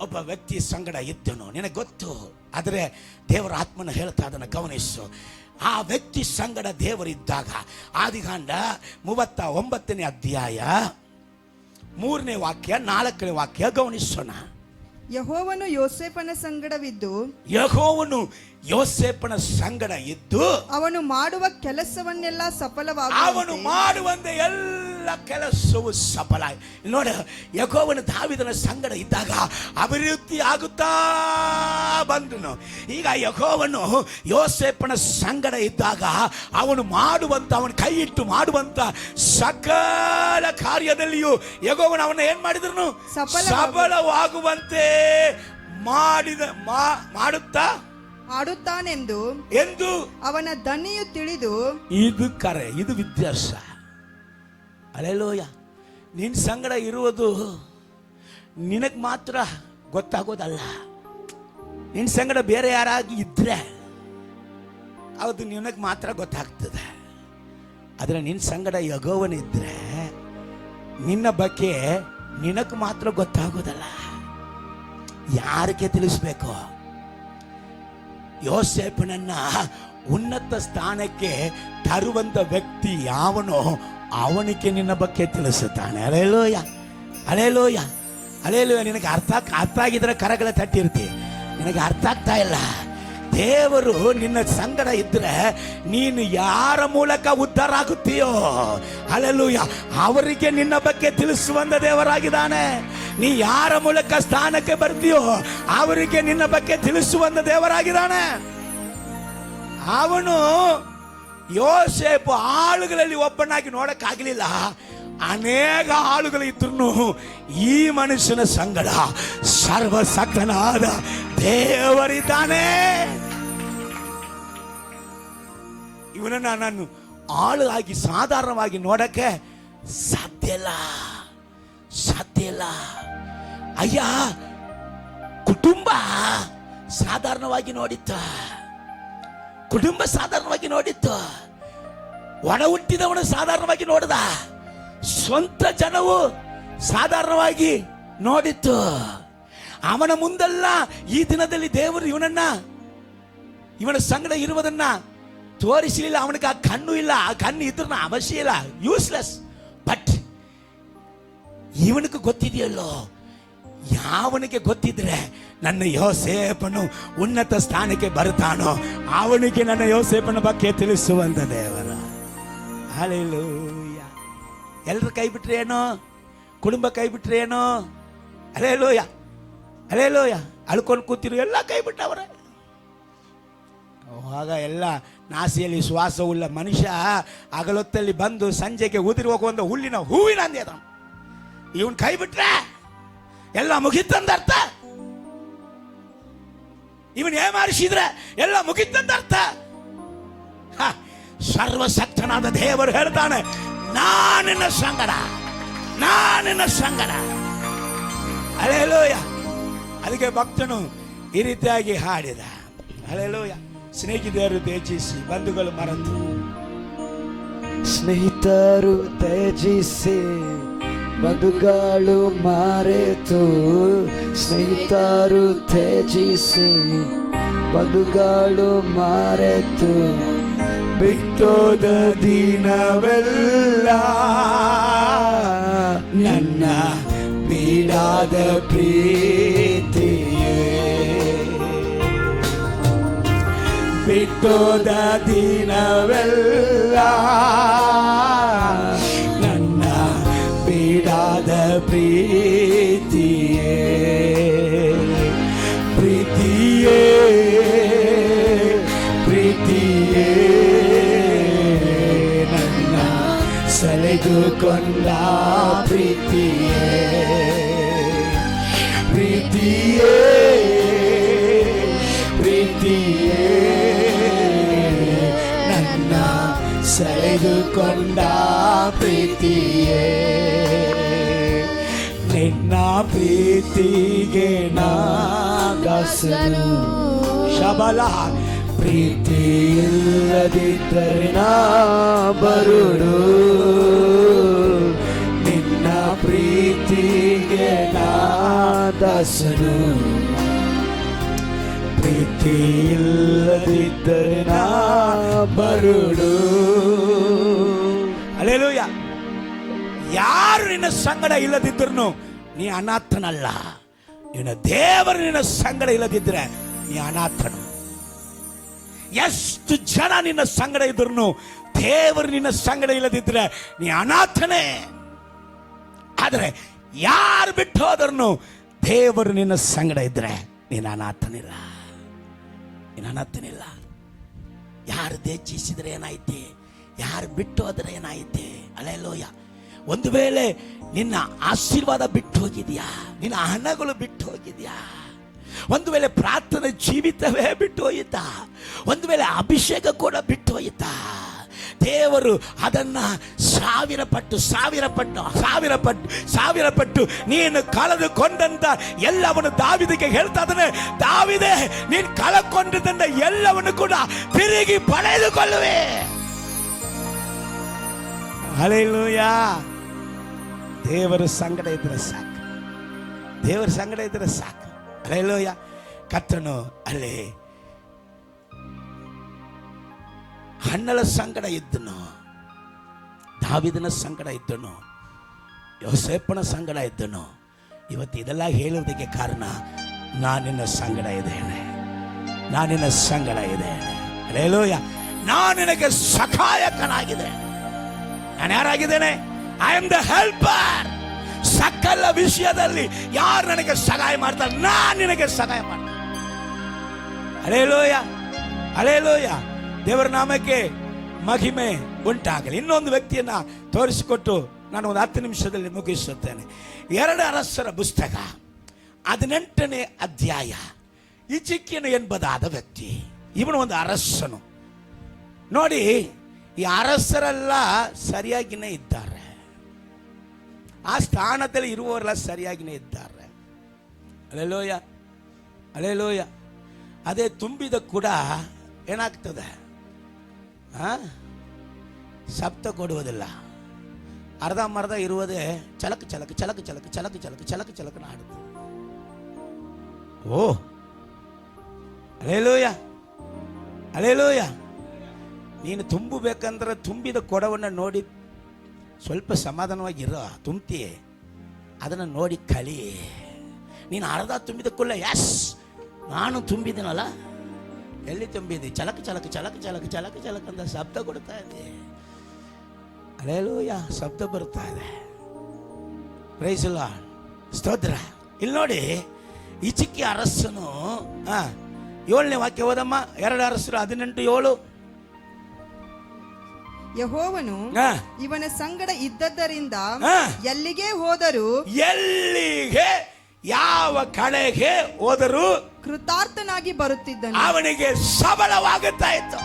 ಒಬ್ಬ ವ್ಯಕ್ತಿ ಸಂಗಡ ಇದ್ದನು, ನಿನಗೆ ಗೊತ್ತು. ಆದರೆ ದೇವರ ಆತ್ಮನ ಹೇಳ್ತಾ ಅದನ್ನು ಗಮನಿಸು. ಆ ವ್ಯಕ್ತಿ ಸಂಗಡ ದೇವರಿದ್ದಾಗ ಆದಿಕಾಂಡ 39ನೇ ಅಧ್ಯಾಯ 3ನೇ ವಾಕ್ಯ 4ನೇ ವಾಕ್ಯ ಗಮನಿಸೋಣ. ಯೆಹೋವನು ಯೋಸೇಫನ ಸಂಗಡ ಇದ್ದು ಅವನು ಮಾಡುವ ಕೆಲಸವನ್ನೆಲ್ಲ ಅವನು ಮಾಡುವಂತೆ ಎಲ್ಲ ಕೆಲಸವು ಸಫಲ. ನೋಡ, ಯೆಹೋವನು ದಾವೀದನ ಸಂಗಡ ಇದ್ದಾಗ ಅಭಿವೃದ್ಧಿ ಆಗುತ್ತಾ ಬಂದನು. ಈಗ ಯೆಹೋವನು ಯೋಸೇಫನ ಸಂಗಡ ಇದ್ದಾಗ ಅವನು ಕೈ ಇಟ್ಟು ಮಾಡುವಂತ ಸಕಲ ಕಾರ್ಯದಲ್ಲಿಯೂ ಯೆಹೋವನು ಅವನ ಏನ್ ಮಾಡಿದ್ರು, ಸಫಲವಾಗುವಂತೆ ಮಾಡುತ್ತಾನೆಂದು ಅವನ ದನಿಯು ತಿಳಿದು. ಇದು ಕರೆ, ಇದು ವಿದ್ಯಾಸ. ಹಲ್ಲೆಲೂಯ. ನಿನ್ನ ಸಂಗಡ ಇರುವುದು ನಿನಗೆ ಮಾತ್ರ ಗೊತ್ತಾಗೋದಲ್ಲ. ನಿನ್ನ ಸಂಗಡ ಬೇರೆ ಯಾರಾಗಿ ಇದ್ರೆ ಅದು ನಿನಗೆ ಮಾತ್ರ ಗೊತ್ತಾಗ್ತದೆ. ಆದರೆ ನಿನ್ನ ಸಂಗಡ ಯೆಹೋವನಿದ್ರೆ ನಿನ್ನ ಬಗ್ಗೆ ನಿನಗೆ ಮಾತ್ರ ಗೊತ್ತಾಗೋದಲ್ಲ, ಯಾರಿಗೆ ತಿಳಿಸ್ಬೇಕು? ಯೋಸೇಫನನ್ನ ಉನ್ನತ ಸ್ಥಾನಕ್ಕೆ ತರುವಂತ ವ್ಯಕ್ತಿ ಯಾವನೋ ಅವನಿಗೆ ನಿನ್ನ ಬಗ್ಗೆ ತಿಳಿಸುತ್ತಾನೆ. Hallelujah, hallelujah, hallelujah. ನಿನಗೆ ಅರ್ಥ ಆಗಿದ್ರೆ ಕರಗಳ ತಟ್ಟಿರ್ತಿ. ನಿನಗೆ ಅರ್ಥ ಆಗ್ತಾ ಇಲ್ಲ. ದೇವರು ನಿನ್ನ ಸಂಗಡ ಇದ್ರೆ ನೀನು ಯಾರ ಮೂಲಕ ಉದ್ಧಾರ ಆಗುತ್ತೀಯೋ, ಹಲ್ಲೆಲೂಯಾ, ಅವರಿಗೆ ನಿನ್ನ ಬಗ್ಗೆ ತಿಳಿಸುವಂತ ದೇವರಾಗಿದ್ದಾನೆ. ನೀ ಯಾರ ಮೂಲಕ ಸ್ಥಾನಕ್ಕೆ ಬರ್ತೀಯೋ ಅವರಿಗೆ ನಿನ್ನ ಬಗ್ಗೆ ತಿಳಿಸುವಂತ ದೇವರಾಗಿದ್ದಾನೆ. ಅವನು ಯೋಸೇಫ್ ಆಳುಗಳಲ್ಲಿ ಒಬ್ಬನಾಗಿ ನೋಡಕ್ಕಾಗಲಿಲ್ಲ. ಅನೇಕ ಆಳುಗಳು ಇದ್ರು ಈ ಮನುಷ್ಯನ ಸಂಗಡ ಸರ್ವಸಕ್ತನಾದ ದೇವರಿದ್ದಾನೆ. ಇವನನ್ನ ನಾನು ಆಳು ಆಗಿ ಸಾಧಾರಣವಾಗಿ ನೋಡಕ್ಕೆ ಸಾಧ್ಯ ಇಲ್ಲ. ಅಯ್ಯ, ಕುಟುಂಬ ಸಾಧಾರಣವಾಗಿ ನೋಡಿತ್ತು, ಒಡ ಹುಟ್ಟಿದವನು ಸಾಧಾರಣವಾಗಿ ನೋಡಿದ, ಸ್ವಂತ ಜನವು ಸಾಧಾರಣವಾಗಿ ನೋಡಿತ್ತು. ಅವನ ಮುಂದೆಲ್ಲ ಈ ದಿನದಲ್ಲಿ ದೇವರು ಇವನ ಸಂಗಡ ಇರುವುದನ್ನ ತೋರಿಸಲಿಲ್ಲ. ಅವನಿಗೆ ಆ ಕಣ್ಣು ಇಲ್ಲ, ಆ ಕಣ್ಣು ಇದ್ರೂ ಅವಶ್ಯ ಇಲ್ಲ, ಯೂಸ್ಲೆಸ್. ಬಟ್ ಇವನಿಗೆ ಗೊತ್ತಿದೆಯಲ್ಲೋ, ಯಾವನಿಗೆ ಗೊತ್ತಿದ್ರೆ ನನ್ನ ಯೋಸೇಪನು ಉನ್ನತ ಸ್ಥಾನಕ್ಕೆ ಬರ್ತಾನೋ ಅವನಿಗೆ ನನ್ನ ಯೋಸೇಪನ ಬಗ್ಗೆ ತಿಳಿಸುವಂತ ದೇವರ. ಹಲ್ಲೆಲೂಯಾ. ಎಲ್ಲರೂ ಕೈ ಬಿಟ್ರೆ ಏನೋ, ಕುಟುಂಬ ಕೈ ಬಿಟ್ರೆ ಏನೋ, ಹಲ್ಲೆಲೂಯ. ಅಳ್ಕೊಂಡು ಕೂತಿರು ಎಲ್ಲ ಕೈ ಬಿಟ್ಟವ್ರೆ. ಆಗ ಎಲ್ಲ ನಾಸಿಯಲ್ಲಿ ಶ್ವಾಸವುಳ್ಳ ಮನುಷ್ಯ ಹಗಲೊತ್ತಲ್ಲಿ ಬಂದು ಸಂಜೆಗೆ ಉದಿರುವ ಒಂದು ಹುಲ್ಲಿನ ಹೂವಿನ ಅಂದೆ ಅದ. ಇವನ್ ಕೈ ಬಿಟ್ರೆ ಎಲ್ಲ ಮುಗಿತಂದ ಅರ್ಥ. ಇವನ್ ಏಮಾರಿಸಿದ್ರೆ ಎಲ್ಲ ಮುಗಿತಂದ ಅರ್ಥ. ಸರ್ವಶಕ್ತನಾದ ದೇವರು ಹೇಳ್ತಾನೆ, ನಾನಿನ್ನ ಸಂಗಡ. ಹಲ್ಲೆಲೂಯ. ಅದಕ್ಕೆ ಭಕ್ತನು ಈ ರೀತಿಯಾಗಿ ಹಾಡಿದ. ಹಲ್ಲೆಲೂಯ. ಸ್ನೇಹಿತರು ತ್ಯಜಿಸಿ, ಬಂಧುಗಳು ಮರೆತು, ಸ್ನೇಹಿತರು ತ್ಯಜಿಸಿ, ಬಂಧುಗಳು ಮರೆತು, ಸ್ನೇಹಿತರು ತ್ಯಜಿಸಿ, ಬಂಧುಗಳು ಮರೆತು, ಬಿಟ್ಟೋದ ದಿನವೆಲ್ಲ ನನ್ನ ಬೀಡಾದ ಪ್ರೀತಿಯೇ, ಬಿಟ್ಟೋದ ದಿನವೆಲ್ಲ ನನ್ನ ಬೀಡಾದ ಪ್ರೀತಿಯೇ, ಪ್ರೀತಿಯೇ ನನ್ನ ಸೆಳೆದುಕೊಂಡ ಪ್ರೀತಿಯೇ, ಪ್ರೀತಿಯೇ ನನ್ನ ಸೆಳೆದುಕೊಂಡ ಪ್ರೀತಿಯೇ, ನಿನ್ನ ಪ್ರೀತಿಗೆ ನಾ ದಾಸನು. ಶಬಲ. ಪ್ರೀತಿ ಇಲ್ಲದಿದ್ದರೆ ನಾ ಬರುಡು, ನಿನ್ನ ಪ್ರೀತಿಗೆ ನಾ ದಾಸನು. ಪ್ರೀತಿ ಇಲ್ಲದಿದ್ದರೆ ನಾ ಬರುಡು. ಹಲ್ಲೆಲೂಯ. ಯಾರು ನಿನ್ನ ಸಂಗಡ ಇಲ್ಲದಿದ್ದರೂ ನೀ ಅನಾಥನಲ್ಲ. ನಿನ್ನ ದೇವರು ನಿನ್ನ ಸಂಗಡ ಇಲ್ಲದಿದ್ದರೆ ನೀ ಅನಾಥನು. ಎಷ್ಟು ಜನ ನಿನ್ನ ಸಂಗಡ ಇದ್ರು ದೇವರು ನಿನ್ನ ಸಂಗಡ ಇಲ್ಲದಿದ್ರೆ ನೀ ಅನಾಥನೇ. ಆದರೆ ಯಾರು ಬಿಟ್ಟು ಹೋದ್ರು ದೇವರು ನಿನ್ನ ಸಂಗಡ ಇದ್ರೆ ನೀನು ಅನಾಥನಿಲ್ಲ. ಯಾರು ತ್ಯಜಿಸಿದ್ರೆ ಏನಾಯ್ತಿ, ಯಾರು ಬಿಟ್ಟು ಹೋದ್ರೆ ಏನಾಯ್ತಿ. ಹಲ್ಲೆಲೂಯ. ಒಂದು ವೇಳೆ ನಿನ್ನ ಆಶೀರ್ವಾದ ಬಿಟ್ಟು ಹೋಗಿದ್ಯಾ, ನಿನ್ನ ಹಣಗಳು ಬಿಟ್ಟು ಹೋಗಿದ್ಯಾ, ಒಂದು ವೇಳೆ ಪ್ರಾರ್ಥನೆ ಜೀವಿತವೇ ಬಿಟ್ಟು ಹೋಯಿತಾ, ಒಂದು ವೇಳೆ ಅಭಿಷೇಕ ಕೂಡ ಬಿಟ್ಟು ಹೋಯಿತಾ, ದೇವರು ಅದನ್ನ ಸಾವಿರ ಪಟ್ಟು ನೀನು ಕಳೆದುಕೊಂಡಂತ ಎಲ್ಲವನ್ನು ದಾವಿದಕ್ಕೆ ಹೇಳ್ತಾ ಇದ್ದಾನೆ, ದಾವಿದೆ ನೀನು ಕಳೆದುಕೊಂಡಂತ ಎಲ್ಲವನ್ನು ಕೂಡ ತಿರುಗಿ ಪಡೆದುಕೊಳ್ಳುವೆ. ಹಲ್ಲೆಲೂಯ. ದೇವರ ಸಂಗಡ ಇದ್ರೆ ಸಾಕು. ಹಲ್ಲೆಲೂಯ. ಕರ್ತನು ಅಲ್ಲಿ ಹಣ್ಣಳ ಸಂಗಡ ಇದ್ದನು, ದಾವಿದನ ಸಂಗಡ ಇದ್ದನು, ಯೋಸೇಪನ ಸಂಗಡ ಇದ್ದನು. ಇವತ್ತು ಇದೆಲ್ಲ ಹೇಳುವುದಕ್ಕೆ ಕಾರಣ ನಾನಿನ್ನ ಸಂಗಡ ಇದ್ದೇನೆ. ಹಲ್ಲೆಲೂಯ. ನಾನು ನಿನಗೆ ಸಹಾಯಕನಾಗಿದೆ. ನಾನು ಯಾರಾಗಿದ್ದೇನೆ? I am the helper. ಸಕಲ ವಿಷಯದಲ್ಲಿ ಯಾರು ನನಗೆ ಸಹಾಯ ಮಾಡ್ತಾರೆ, ನಾನು ನಿನಗೆ ಸಹಾಯ ಮಾಡ್ತೇನೆ. ಹಲ್ಲೆಲೂಯ. ದೇವರ ನಾಮಕ್ಕೆ ಮಹಿಮೆ ಉಂಟಾಗಲಿ. ಇನ್ನೊಂದು ವ್ಯಕ್ತಿಯನ್ನ ತೋರಿಸಿಕೊಟ್ಟು ನಾನು ಒಂದು 10 ನಿಮಿಷದಲ್ಲಿ ಮುಗಿಸುತ್ತೇನೆ. 2 ಅರಸರ ಪುಸ್ತಕ 18ನೇ ಅಧ್ಯಾಯ. ಹಿಜ್ಕೀಯನು ಎಂಬುದಾದ ವ್ಯಕ್ತಿ, ಇವನು ಒಂದು ಅರಸನು. ನೋಡಿ, ಈ ಅರಸರೆಲ್ಲ ಸರಿಯಾಗಿನೇ ಇದ್ದಾರೆ, ಆ ಸ್ಥಾನದಲ್ಲಿ ಇರುವವರೆಲ್ಲ ಸರಿಯಾಗಿನೇ ಇದ್ದಾರೆ. ಅಲೆಲೋಯ, ಅಲೆಲೋಯ. ಅದೇ ತುಂಬಿದ ಕೂಡ ಏನಾಗ್ತದೆ? ಶಬ್ದ ಕೊಡುವುದಿಲ್ಲ, ಅರ್ಧಂಬರ್ಧ ಇರುವುದೇ ಚಲಕ ಚಲಕ ಚಲಕ ಚಲಕ ಚಲಕ ಚಲಕ ಚಲಕ ಚಲಕ ಆಡುತ್ತೆ. ಓ ಅಲೆಲೋಯ, ಅಲೆಲೋಯ. ನೀನು ತುಂಬಬೇಕಂದ್ರೆ ತುಂಬಿದ ಕೊಡವನ್ನು ನೋಡಿ ಸ್ವಲ್ಪ ಸಮಾಧಾನವಾಗಿರೋ, ತುಂಬ್ತೀಯೇ ಅದನ್ನು ನೋಡಿ ಕಲಿ. ನೀನು ಅರ್ಧ ತುಂಬಿದ ಕುಲ್ಲ, ಯಸ್ ನಾನು ತುಂಬಿದ್ದೀನಲ್ಲ, ಎಲ್ಲಿ ತುಂಬಿದ್ದಿ? ಚಲಕ ಚಲಕ ಚಲಕ ಚಲಕ ಚಲಕ ಚಲಕ ಅಂತ ಶಬ್ದ ಕೊಡ್ತಾ ಇದೆ. ಅಲೆಲೂಯ, ಶಬ್ದ ಬರ್ತಾ ಇದೆ. ಪ್ರೈಸ್ ಲಾರ್ಡ್, ಸ್ತೋತ್ರ. ಇಲ್ಲಿ ನೋಡಿ, ಹಿಜ್ಕೀಯ ಅರಸನು 7ನೇ ವಾಕ್ಯ ಓದಮ್ಮ. 2 ಅರಸರು 18:7. ಯೆಹೋವನು ಇವನ ಸಂಗಡ ಇದ್ದದ್ದರಿಂದ ಎಲ್ಲಿಗೆ ಹೋದರೂ, ಎಲ್ಲಿಗೆ ಯಾವ ಕಡೆಗೆ ಹೋದರೂ ಕೃತಾರ್ಥನಾಗಿ ಬರುತ್ತಿದ್ದನು. ಅವನಿಗೆ ಸಬಲವಾಗುತ್ತಾ ಇತ್ತು.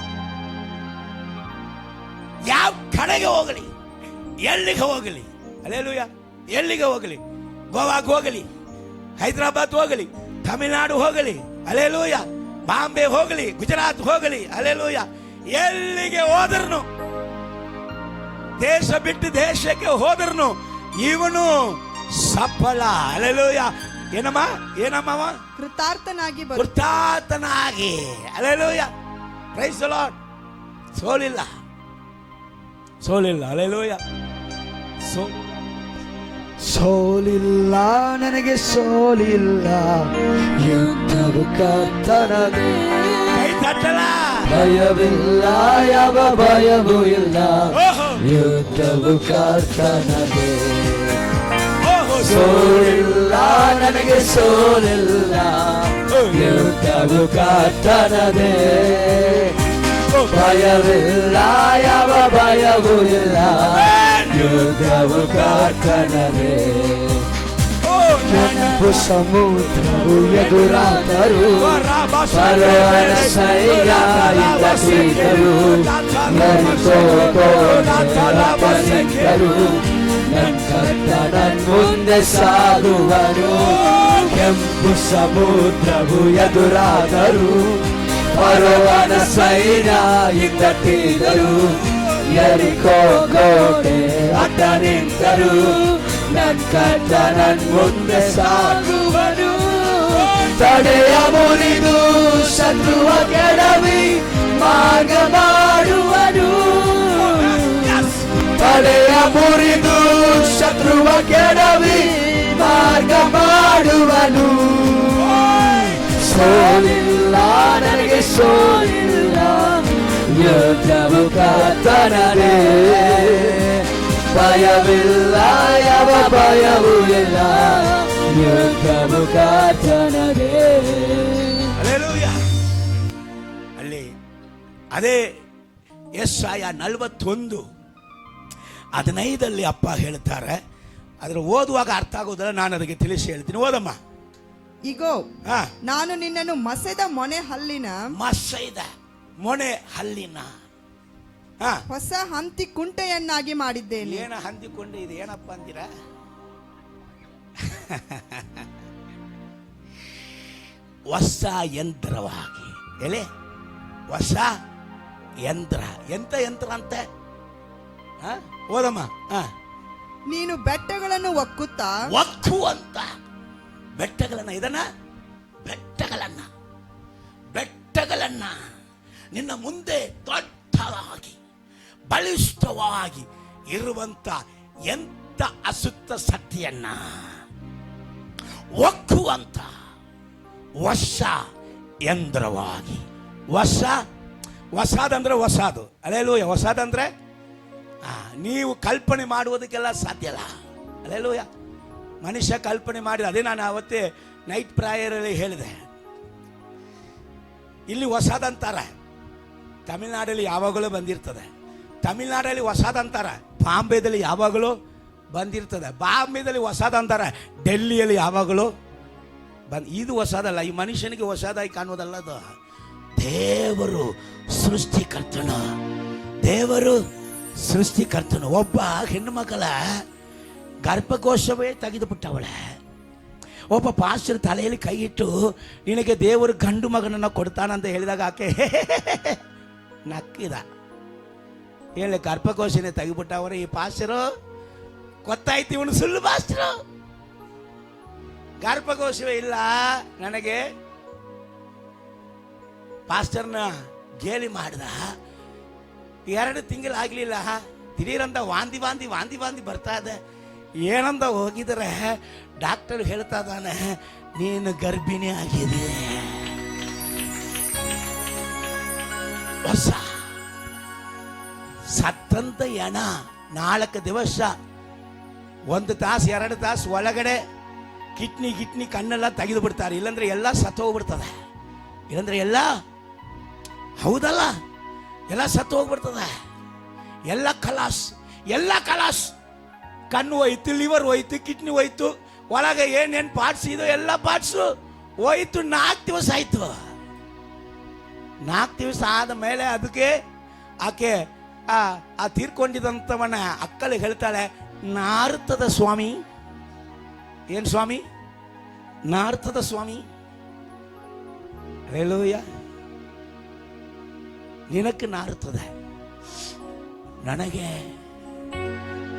ಯಾವ ಕಡೆಗೆ ಹೋಗಲಿ, ಎಲ್ಲಿಗೆ ಹೋಗಲಿ, ಅಲ್ಲೇಲೂಯ, ಎಲ್ಲಿಗೆ ಹೋಗಲಿ, ಗೋವಾಗೆ ಹೋಗಲಿ, ಹೈದರಾಬಾದ್ ಹೋಗಲಿ, ತಮಿಳುನಾಡು ಹೋಗಲಿ, ಅಲ್ಲೇಲೂಯ, ಬಾಂಬೆ ಹೋಗಲಿ, ಗುಜರಾತ್ ಹೋಗಲಿ, ಅಲ್ಲೇಲೂಯ, ಎಲ್ಲಿಗೆ ಹೋದರ್ನು, ದೇಶ ಬಿಟ್ಟು ದೇಶಕ್ಕೆ ಹೋದರ್ನು ಇವನು ಸಫಲ. ಅಲ್ಲೇಲೂಯ. ಏನಮ್ಮ, ಏನಮ್ಮವ? ಕೃತಾರ್ಥನಾಗಿ ಕೃತಾರ್ಥನಾಗಿ. Alleluia, praise the Lord. ಸೋಲಿಲ್ಲ, ಸೋಲಿಲ್ಲ. ಅಲ್ಲೇಲೂಯ. ಸೋಲಿಲ್ಲ, ನನಗೆ ಸೋಲಿಲ್ಲ, ಯುದ್ಧವು ಕರ್ತನದೇ. ಕೈ ತಟ್ಟಲ. ಭಯವಿಲ್ಲ, ಯಾವ ಭಯವೂ ಇಲ್ಲ, ಯುದ್ಧವು ಕರ್ತನದೇ. ಸೋಲಿಲ್ಲ, ನನಗೆ ಸೋಲಿಲ್ಲ, ಯುದ್ಧವು ಕರ್ತನದೇ. ಭಯವಿಲ್ಲ, ಯಾವ ಭಯವೂ ಇಲ್ಲ, ಯುದ್ಧವು ಕರ್ತನದೇ. ಕೆಂಪು ಸಮುದ್ರವು ಎದುರಾದರೂ, ಫರೋಹನ ಸೈನ್ಯ ಹಿಂದಟ್ಟಿದರು, ಯೆರಿಕೋ ಕೋಟೆಯಲ್ಲಿದ್ದರು, ನನ್ನ ಕರ್ತನ ಮುಂದೆ ಸಾಗುವನು. ಕೆಂಪು ಸಮುದ್ರವು ಎದುರಾದರೂ, ಫರೋಹನ ಸೈನ್ಯ ಹಿಂದಟ್ಟಿದರು, ಯೆರಿಕೋ ಕೋಟೆ ಅಡ್ಡ ನಿಂತರು, ನನ್ನ ಕರ್ತನ ಮುಂದೆ ಸಾಗುವನು. ತಡೆಯ ಮುರಿದು ಶತ್ರುವ ಕೆಡವಿ ಮಾರ್ಗ ಮಾಡುವನು. ತಡೆಯ ಮುರಿದು ಶತ್ರುವ ಕೆಡವಿ ಮಾರ್ಗ ಮಾಡುವನು. ಸೋಲಿಲ್ಲ, ನನಗೆ ಸೋಲಿಲ್ಲ, ಯುದ್ಧವು ಕರ್ತನದೇ. ಭಯವಿಲ್ಲ, ಯಾವ ಭಯವೂ ಇಲ್ಲ, ಯುದ್ಧವು ಕರ್ತನದೇ. ಹಲ್ಲೆಲೂಯ. ಅಲ್ಲಿ ಅದೇ ಯೆಶಾಯ 41:15 ಅಪ್ಪ ಹೇಳ್ತಾರೆ. ಅದರ ಓದುವಾಗ ಅರ್ಥ ಆಗೋದಿಲ್ಲ, ನಾನು ಅದಕ್ಕೆ ತಿಳಿಸಿ ಹೇಳ್ತೀನಿ. ಓದಮ್ಮ. ಇಗೋ, ನಾನು ನಿನ್ನನ್ನು ಮಸೆದ ಮೊನೆ ಹಲ್ಲಿನ ಹೊಸ ಹಂತಿ ಕುಂಟೆಯನ್ನಾಗಿ ಮಾಡಿದ್ದೇನೆ. ಏನ ಹಂದಿಕೊಂಡು ಇದು ಏನಪ್ಪ ಅಂತೀರ? ಹೊಸ ಯಂತ್ರವಾಗಿ. ಎಲೆ ಹೊಸ ಯಂತ್ರ. ಎಂತ ಯಂತ್ರ ಅಂತೆ? ಓದಮ್ಮ. ನೀನು ಬೆಟ್ಟಗಳನ್ನು ಒಕ್ಕುವಂತ ಬೆಟ್ಟಗಳನ್ನ, ಇದನ್ನ ಬೆಟ್ಟಗಳನ್ನ ನಿನ್ನ ಮುಂದೆ ದೊಡ್ಡದಾಗಿ ಬಲಿಷ್ಠವಾಗಿ ಇರುವಂತ ಎಂತ ಅಸುತ್ತ ಶಕ್ತಿಯನ್ನ ಒಕ್ಕುವಂತ ಹೊಸ ಯಂತ್ರವಾಗಿ. ಹೊಸದಂದ್ರೆ ಹೊಸದು. ಅಲ್ಲೇಲೂಯ. ಹೊಸದಂದ್ರೆ ನೀವು ಕಲ್ಪನೆ ಮಾಡುವುದಕ್ಕೆಲ್ಲ ಸಾಧ್ಯ ಇಲ್ಲ. ಅಲ್ಲೇಲೂಯ. ಮನುಷ್ಯ ಕಲ್ಪನೆ ಮಾಡಿ, ಅದೇ ನಾನು ಅವತ್ತೇ ನೈಟ್ ಪ್ರಾಯರಲ್ಲಿ ಹೇಳಿದೆ. ಇಲ್ಲಿ ಹೊಸದಂತಾರೆ, ತಮಿಳ್ನಾಡಲ್ಲಿ ಯಾವಾಗಲೂ ಬಂದಿರ್ತದೆ. ತಮಿಳ್ನಾಡಲ್ಲಿ ಹೊಸದಂತಾರೆ, ಬಾಂಬೆದಲ್ಲಿ ಯಾವಾಗಲೂ ಬಂದಿರ್ತದೆ. ಬಾಂಬೆದಲ್ಲಿ ಹೊಸದಂತಾರೆ, ಡೆಲ್ಲಿಯಲ್ಲಿ ಯಾವಾಗಲೂ ಇದು ಹೊಸದಲ್ಲ. ಈ ಮನುಷ್ಯನಿಗೆ ಹೊಸದಾಗಿ ಕಾಣುವುದಲ್ಲ ಅದು. ದೇವರು ಸೃಷ್ಟಿಕರ್ತನು. ದೇವರು ಸೃಷ್ಟಿಕರ್ತನು. ಒಬ್ಬ ಹೆಣ್ಣು ಮಕ್ಕಳ ಗರ್ಭಕೋಶವೇ ತೆಗೆದುಬಿಟ್ಟವಳೆ. ಒಬ್ಬ ಪಾಸ್ಟರ್ ತಲೆಯಲ್ಲಿ ಕೈ ಇಟ್ಟು ನಿನಗೆ ದೇವರು ಗಂಡು ಮಗನನ್ನು ಕೊಡ್ತಾನಂತ ಹೇಳಿದಾಗ ಆಕೆ ನಕ್ಕಿದ. ಹೇಳಿ, ಗರ್ಭಕೋಶನೇ ತೆಗಿಬಿಟ್ಟವರ ಈ ಪಾಸ್ಟರು. ಗೊತ್ತಾಯ್ತು ಇವನು ಸುಳ್ಳು ಪಾಸ್ಟರು. ಗರ್ಭಕೋಶವೇ ಇಲ್ಲ ನನಗೆ. ಪಾಸ್ಟರ್ನ ಗೇಲಿ ಮಾಡಿದ. 2 ತಿಂಗಳಾಗ್ಲಿಲ್ಲ, ದಿಢೀರಂತ ವಾಂತಿ ವಾಂತಿ ವಾಂತಿ ವಾಂತಿ ಬರ್ತಾ ಇದೆ. ಏನಂತ ಹೋಗಿದ್ರೆ ಡಾಕ್ಟರ್ ಹೇಳ್ತಾ ಇದ್ದಾನೆ, ನೀನು ಗರ್ಭಿಣಿ ಆಗಿದೆ. ಹೊಸ ಸತ್ತಂತ ಹೆಣ 4 ದಿವಸ 1 ತಾಸು 2 ತಾಸು ಒಳಗಡೆ ಕಿಡ್ನಿ ಕಣ್ಣೆಲ್ಲ ತೆಗೆದು ಬಿಡ್ತಾರೆ. ಇಲ್ಲಾಂದ್ರೆ ಎಲ್ಲ ಸತ್ತು ಹೋಗ್ಬಿಡ್ತದೆ. ಇಲ್ಲಾಂದ್ರೆ ಎಲ್ಲ, ಹೌದಲ್ಲ, ಎಲ್ಲ ಸತ್ತು ಹೋಗ್ಬಿಡ್ತದೆ. ಎಲ್ಲ ಕಲಾಸ್. ಕಣ್ಣು ಹೋಯ್ತು, ಲಿವರ್ ಹೋಯ್ತು, ಕಿಡ್ನಿ ಹೋಯ್ತು, ಒಳಗೆ ಏನೇನು ಪಾರ್ಟ್ಸ್ ಇದು ಎಲ್ಲ ಪಾರ್ಟ್ಸು ಹೋಯ್ತು. 4 ದಿವಸ ಆಯ್ತು. 4 ದಿವಸ ಆದ ಮೇಲೆ ಅದಕ್ಕೆ ಆಕೆ ಆ ತೀರ್ಕೊಂಡಿದಂಥವನ ಅಕ್ಕಳು ಹೇಳ್ತಾಳೆ, ನಾರ್ತದ ಸ್ವಾಮಿ. ಏನು ಸ್ವಾಮಿ? ನಾರ್ತದ ಸ್ವಾಮಿ. ಹೇಳೋಯ್ಯ, ನಿನಕ್ಕೆ ನಾರುತ್ತದೆ, ನನಗೆ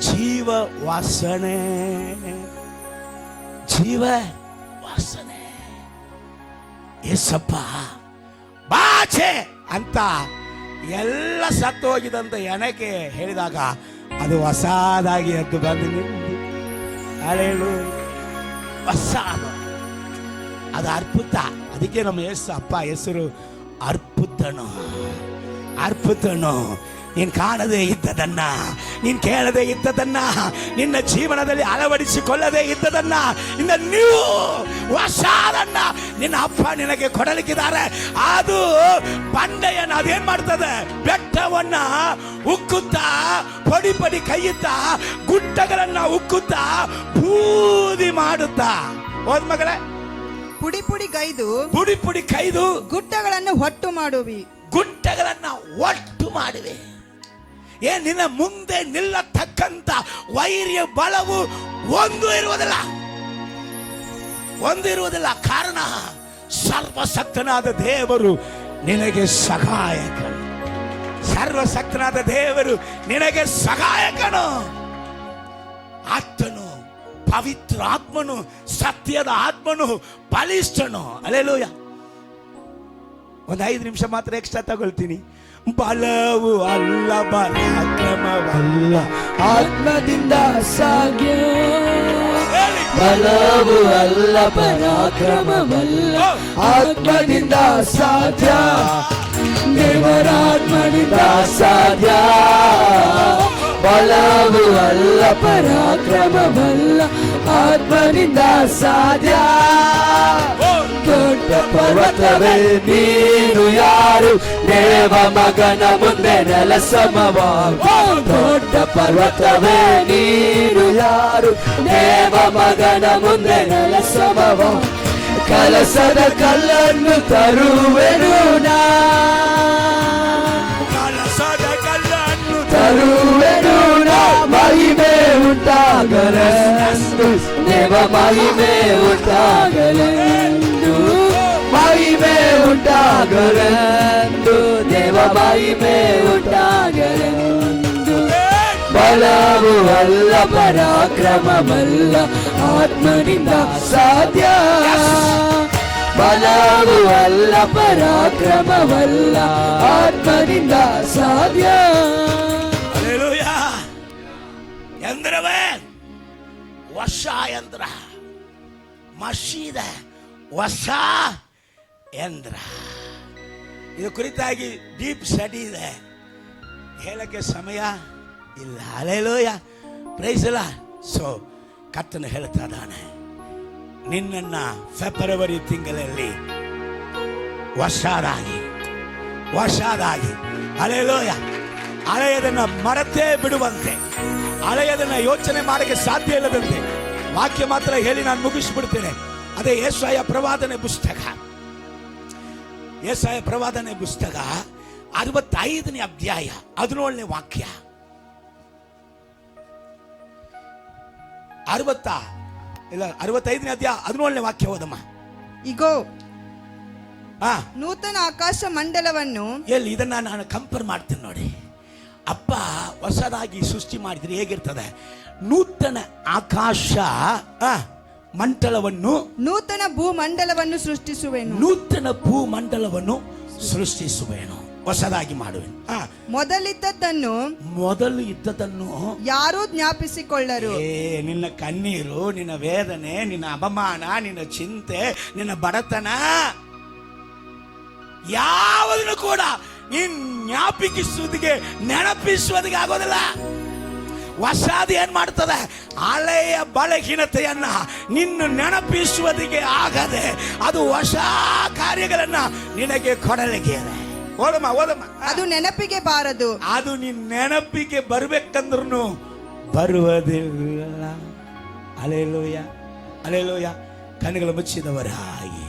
ಜೀವ ವಾಸನೆ ಎಸಪ್ಪ ಬಾಚೆ ಅಂತ ಎಲ್ಲ ಸತ್ತೋಗಿದಂತ ಎಣಕ್ಕೆ ಹೇಳಿದಾಗ ಅದು ಹೊಸದಾಗಿ ಎದ್ದು ಬಂದು ನಿಂತು ಅಳೆಯಲು ಹೊಸ ಅದು ಅದ್ಭುತ. ಅದಕ್ಕೆ ನಮ್ಮ ಅಪ್ಪ ಹೆಸರು ಅರ್ಪುತನು. ನೀನು ಕಾಣದೇ ಇದ್ದದನ್ನ, ನೀನು ಕೇಳದೇ ಇದ್ದದನ್ನ, ನಿನ್ನ ಜೀವನದಲ್ಲಿ ಅಳವಡಿಸಿಕೊಳ್ಳದೇ ಇದ್ದದನ್ನ, ಇನ್ನು ನೀವು ಹೊಸದನ್ನ ನಿನ್ನ ಅಪ್ಪ ನಿನಗೆ ಕೊಡಲಿಕ್ಕಿದ್ದಾರೆ. ಅದು ಬಂಡೆಯನ್ನು ಅದೇನ್ ಮಾಡ್ತದೆ, ಬೆಟ್ಟವನ್ನ ಉಕ್ಕುತ್ತಾ, ಪಡಿ ಕೈಯುತ್ತಾ, ಗುಡ್ಡಗಳನ್ನ ಉಕ್ಕುತ್ತಾ, ಬೂದಿ ಮಾಡುತ್ತಾ. ಹೋದ್ ಮಗಳೇ, ಪುಡಿ ಕೈದು ಗುಡ್ಡಗಳನ್ನು ಒಟ್ಟು ಮಾಡುವೆ. ನಿನ್ನ ಮುಂದೆ ನಿಲ್ಲತಕ್ಕಂತ ವೈರ್ಯ ಬಲವು ಒಂದು ಇರುವುದಿಲ್ಲ. ಕಾರಣ ಸರ್ವಶಕ್ತನಾದ ದೇವರು ನಿನಗೆ ಸಹಾಯಕನು. ಸರ್ವಶಕ್ತನಾದ ದೇವರು ನಿನಗೆ ಸಹಾಯಕನು. ಆತನು ಪವಿತ್ರ ಆತ್ಮನು, ಸತ್ಯದ ಆತ್ಮನು, ಬಲಿಷ್ಠನು. ಅಲ್ಲೇಲೂಯ. 5 ನಿಮಿಷ ಮಾತ್ರ ಎಕ್ಸ್ಟ್ರಾ ತಗೊಳ್ತೀನಿ. ಬಲವು ಅಲ್ಲ, ಪರಾಕ್ರಮವಲ್ಲ, ಆತ್ಮದಿಂದ ಸಾಧ್ಯ. ಬಲವು ಅಲ್ಲ, ಪರಾಕ್ರಮವಲ್ಲ, ಆತ್ಮದಿಂದ ಸಾಧ್ಯ. ದೇವರಾತ್ಮದಿಂದ ಸಾಧ್ಯ. ಬಲವು ಅಲ್ಲ, ಪರಾಕ್ರಮವಲ್ಲ, ಆತ್ಮದಿಂದ ಸಾಧ್ಯ. ದೊಡ್ಡ ಪರ್ವತವೇ ನೀನು ಯಾರು, ದೇವ ಮಗನ ಮುಂದೆ ನೆಲ ಸಮವಾಗು. ದೊಡ್ಡ ಪರ್ವತವೇ ನೀನು ಯಾರು, ದೇವ ಮಗನ ಮುಂದೆ ನೆಲ ಸಮವಾಗು. ಕಲಸದ ಕಲ್ಲನ್ನು ತರುವೆನು ನಾ, ತರುವೆನು ನಾ. ಮಹಿಮೆ ಉಂಟಾಗಲೆಂದು, ದೇವ ಮಹಿಮೆ ಉಂಟಾಗಲೆಂದು, ಮಹಿಮೆ ಉಂಟಾಗಲೆಂದು, ದೇವ ಮಹಿಮೆ ಉಂಟಾಗಲೆಂದು. ಬಲವು ಅಲ್ಲ, ಪರಾಕ್ರಮವಲ್ಲ, ಆತ್ಮನಿಂದ ಸಾಧ್ಯ. ಬಲವು ಅಲ್ಲ, ಪರಾಕ್ರಮವಲ್ಲ, ಆತ್ಮನಿಂದ ಸಾಧ್ಯ. ಯಂತ್ರವೇ ಹೊಸ ಯಂತ್ರ, ಮಷೀದ ಹೊಸ ಯಂತ್ರ. ಇದು ಕುರಿತಾಗಿ ಡೀಪ್ ಸ್ಟಡಿ ಇದೆ, ಹೇಳಕ್ಕೆ ಸಮಯ ಇಲ್ಲ. Hallelujah, praise the Lord. So ಕರ್ತನು ಹೇಳ್ತಾ ಇದ್ದಾನೆ, ನಿನ್ನನ್ನ ಫೆಬ್ರವರಿ ತಿಂಗಳಲ್ಲಿ ಹೊಸದಾಗಿ ಹಲ್ಲೆಲೂಯ, ಹಳೆಯದನ್ನ ಮರೆತೇ ಬಿಡುವಂತೆ, ಹಳೆಯದನ್ನ ಯೋಚನೆ ಮಾಡಕ್ಕೆ ಸಾಧ್ಯ ಇಲ್ಲದಂತೆ ವಾಕ್ಯ ಮಾತ್ರ ಹೇಳಿ ನಾನು ಮುಗಿಸ್ಬಿಡ್ತೇನೆ. ಅದೇ ಯೆಶಾಯ ಪ್ರವಾದನೆ ಪುಸ್ತಕ ಯೆಶಾಯ ಪ್ರವಾದನೆ ಪುಸ್ತಕ 65ನೇ ಅಧ್ಯಾಯ 17ನೇ ವಾಕ್ಯ. 65ನೇ ಅಧ್ಯಾಯ 17ನೇ ವಾಕ್ಯ ಓದಮ್ಮ. ಇಗೋ ಹಾ, ನೂತನ ಆಕಾಶ ಮಂಡಲವನ್ನು ಎಲ್ಲಿ ಇದನ್ನ ನಾನು ಕಂಪೇರ್ ಮಾಡ್ತೀನಿ ನೋಡಿ. ಅಪ್ಪ ಹೊಸದಾಗಿ ಸೃಷ್ಟಿ ಮಾಡಿದ್ರೆ ಹೇಗಿರ್ತದೆ? ನೂತನ ಆಕಾಶ ಮಂಡಲವನ್ನು, ನೂತನ ಭೂಮಂಡಲವನ್ನು ಸೃಷ್ಟಿಸುವೆನು. ನೂತನ ಭೂಮಂಡಲವನ್ನು ಸೃಷ್ಟಿಸುವೇನು, ಹೊಸದಾಗಿ ಮಾಡುವೆನು. ಮೊದಲಿದ್ದದ್ದನ್ನು ಮೊದಲು ಇದ್ದದನ್ನು ಯಾರೂ ಜ್ಞಾಪಿಸಿಕೊಳ್ಳರು. ನಿನ್ನ ಕಣ್ಣೀರು, ನಿನ್ನ ವೇದನೆ, ನಿನ್ನ ಅಪಮಾನ, ನಿನ್ನ ಚಿಂತೆ, ನಿನ್ನ ಬಡತನ ಯಾವುದನ್ನು ಕೂಡ ನೀನ್ ಜ್ಞಾಪಿಸುವುದಿಗೆ, ನೆನಪಿಸುವುದಿಗೆ ಆಗೋದಿಲ್ಲ. ಹೊಸದು ಏನ್ ಮಾಡ್ತದೆ? ಹಳೆಯ ಬಲಹೀನತೆಯನ್ನ ನಿನ್ನ ನೆನಪಿಸುವುದಿಗೆ ಆಗದೆ ಅದು ಹೊಸ ಕಾರ್ಯಗಳನ್ನ ನಿನಗೆ ಕೊಡಲಿಕ್ಕೆ ಇದೆ. ಓದಮ್ಮ ಓದಮ್ಮ. ಅದು ನೆನಪಿಗೆ ಬಾರದು. ಅದು ನಿನ್ನ ನೆನಪಿಗೆ ಬರ್ಬೇಕಂದ್ರೂ ಬರುವುದಿಲ್ಲ. Alleluia alleluia. ಕಣ್ಣುಗಳು ಮುಚ್ಚಿದವರಾಗಿ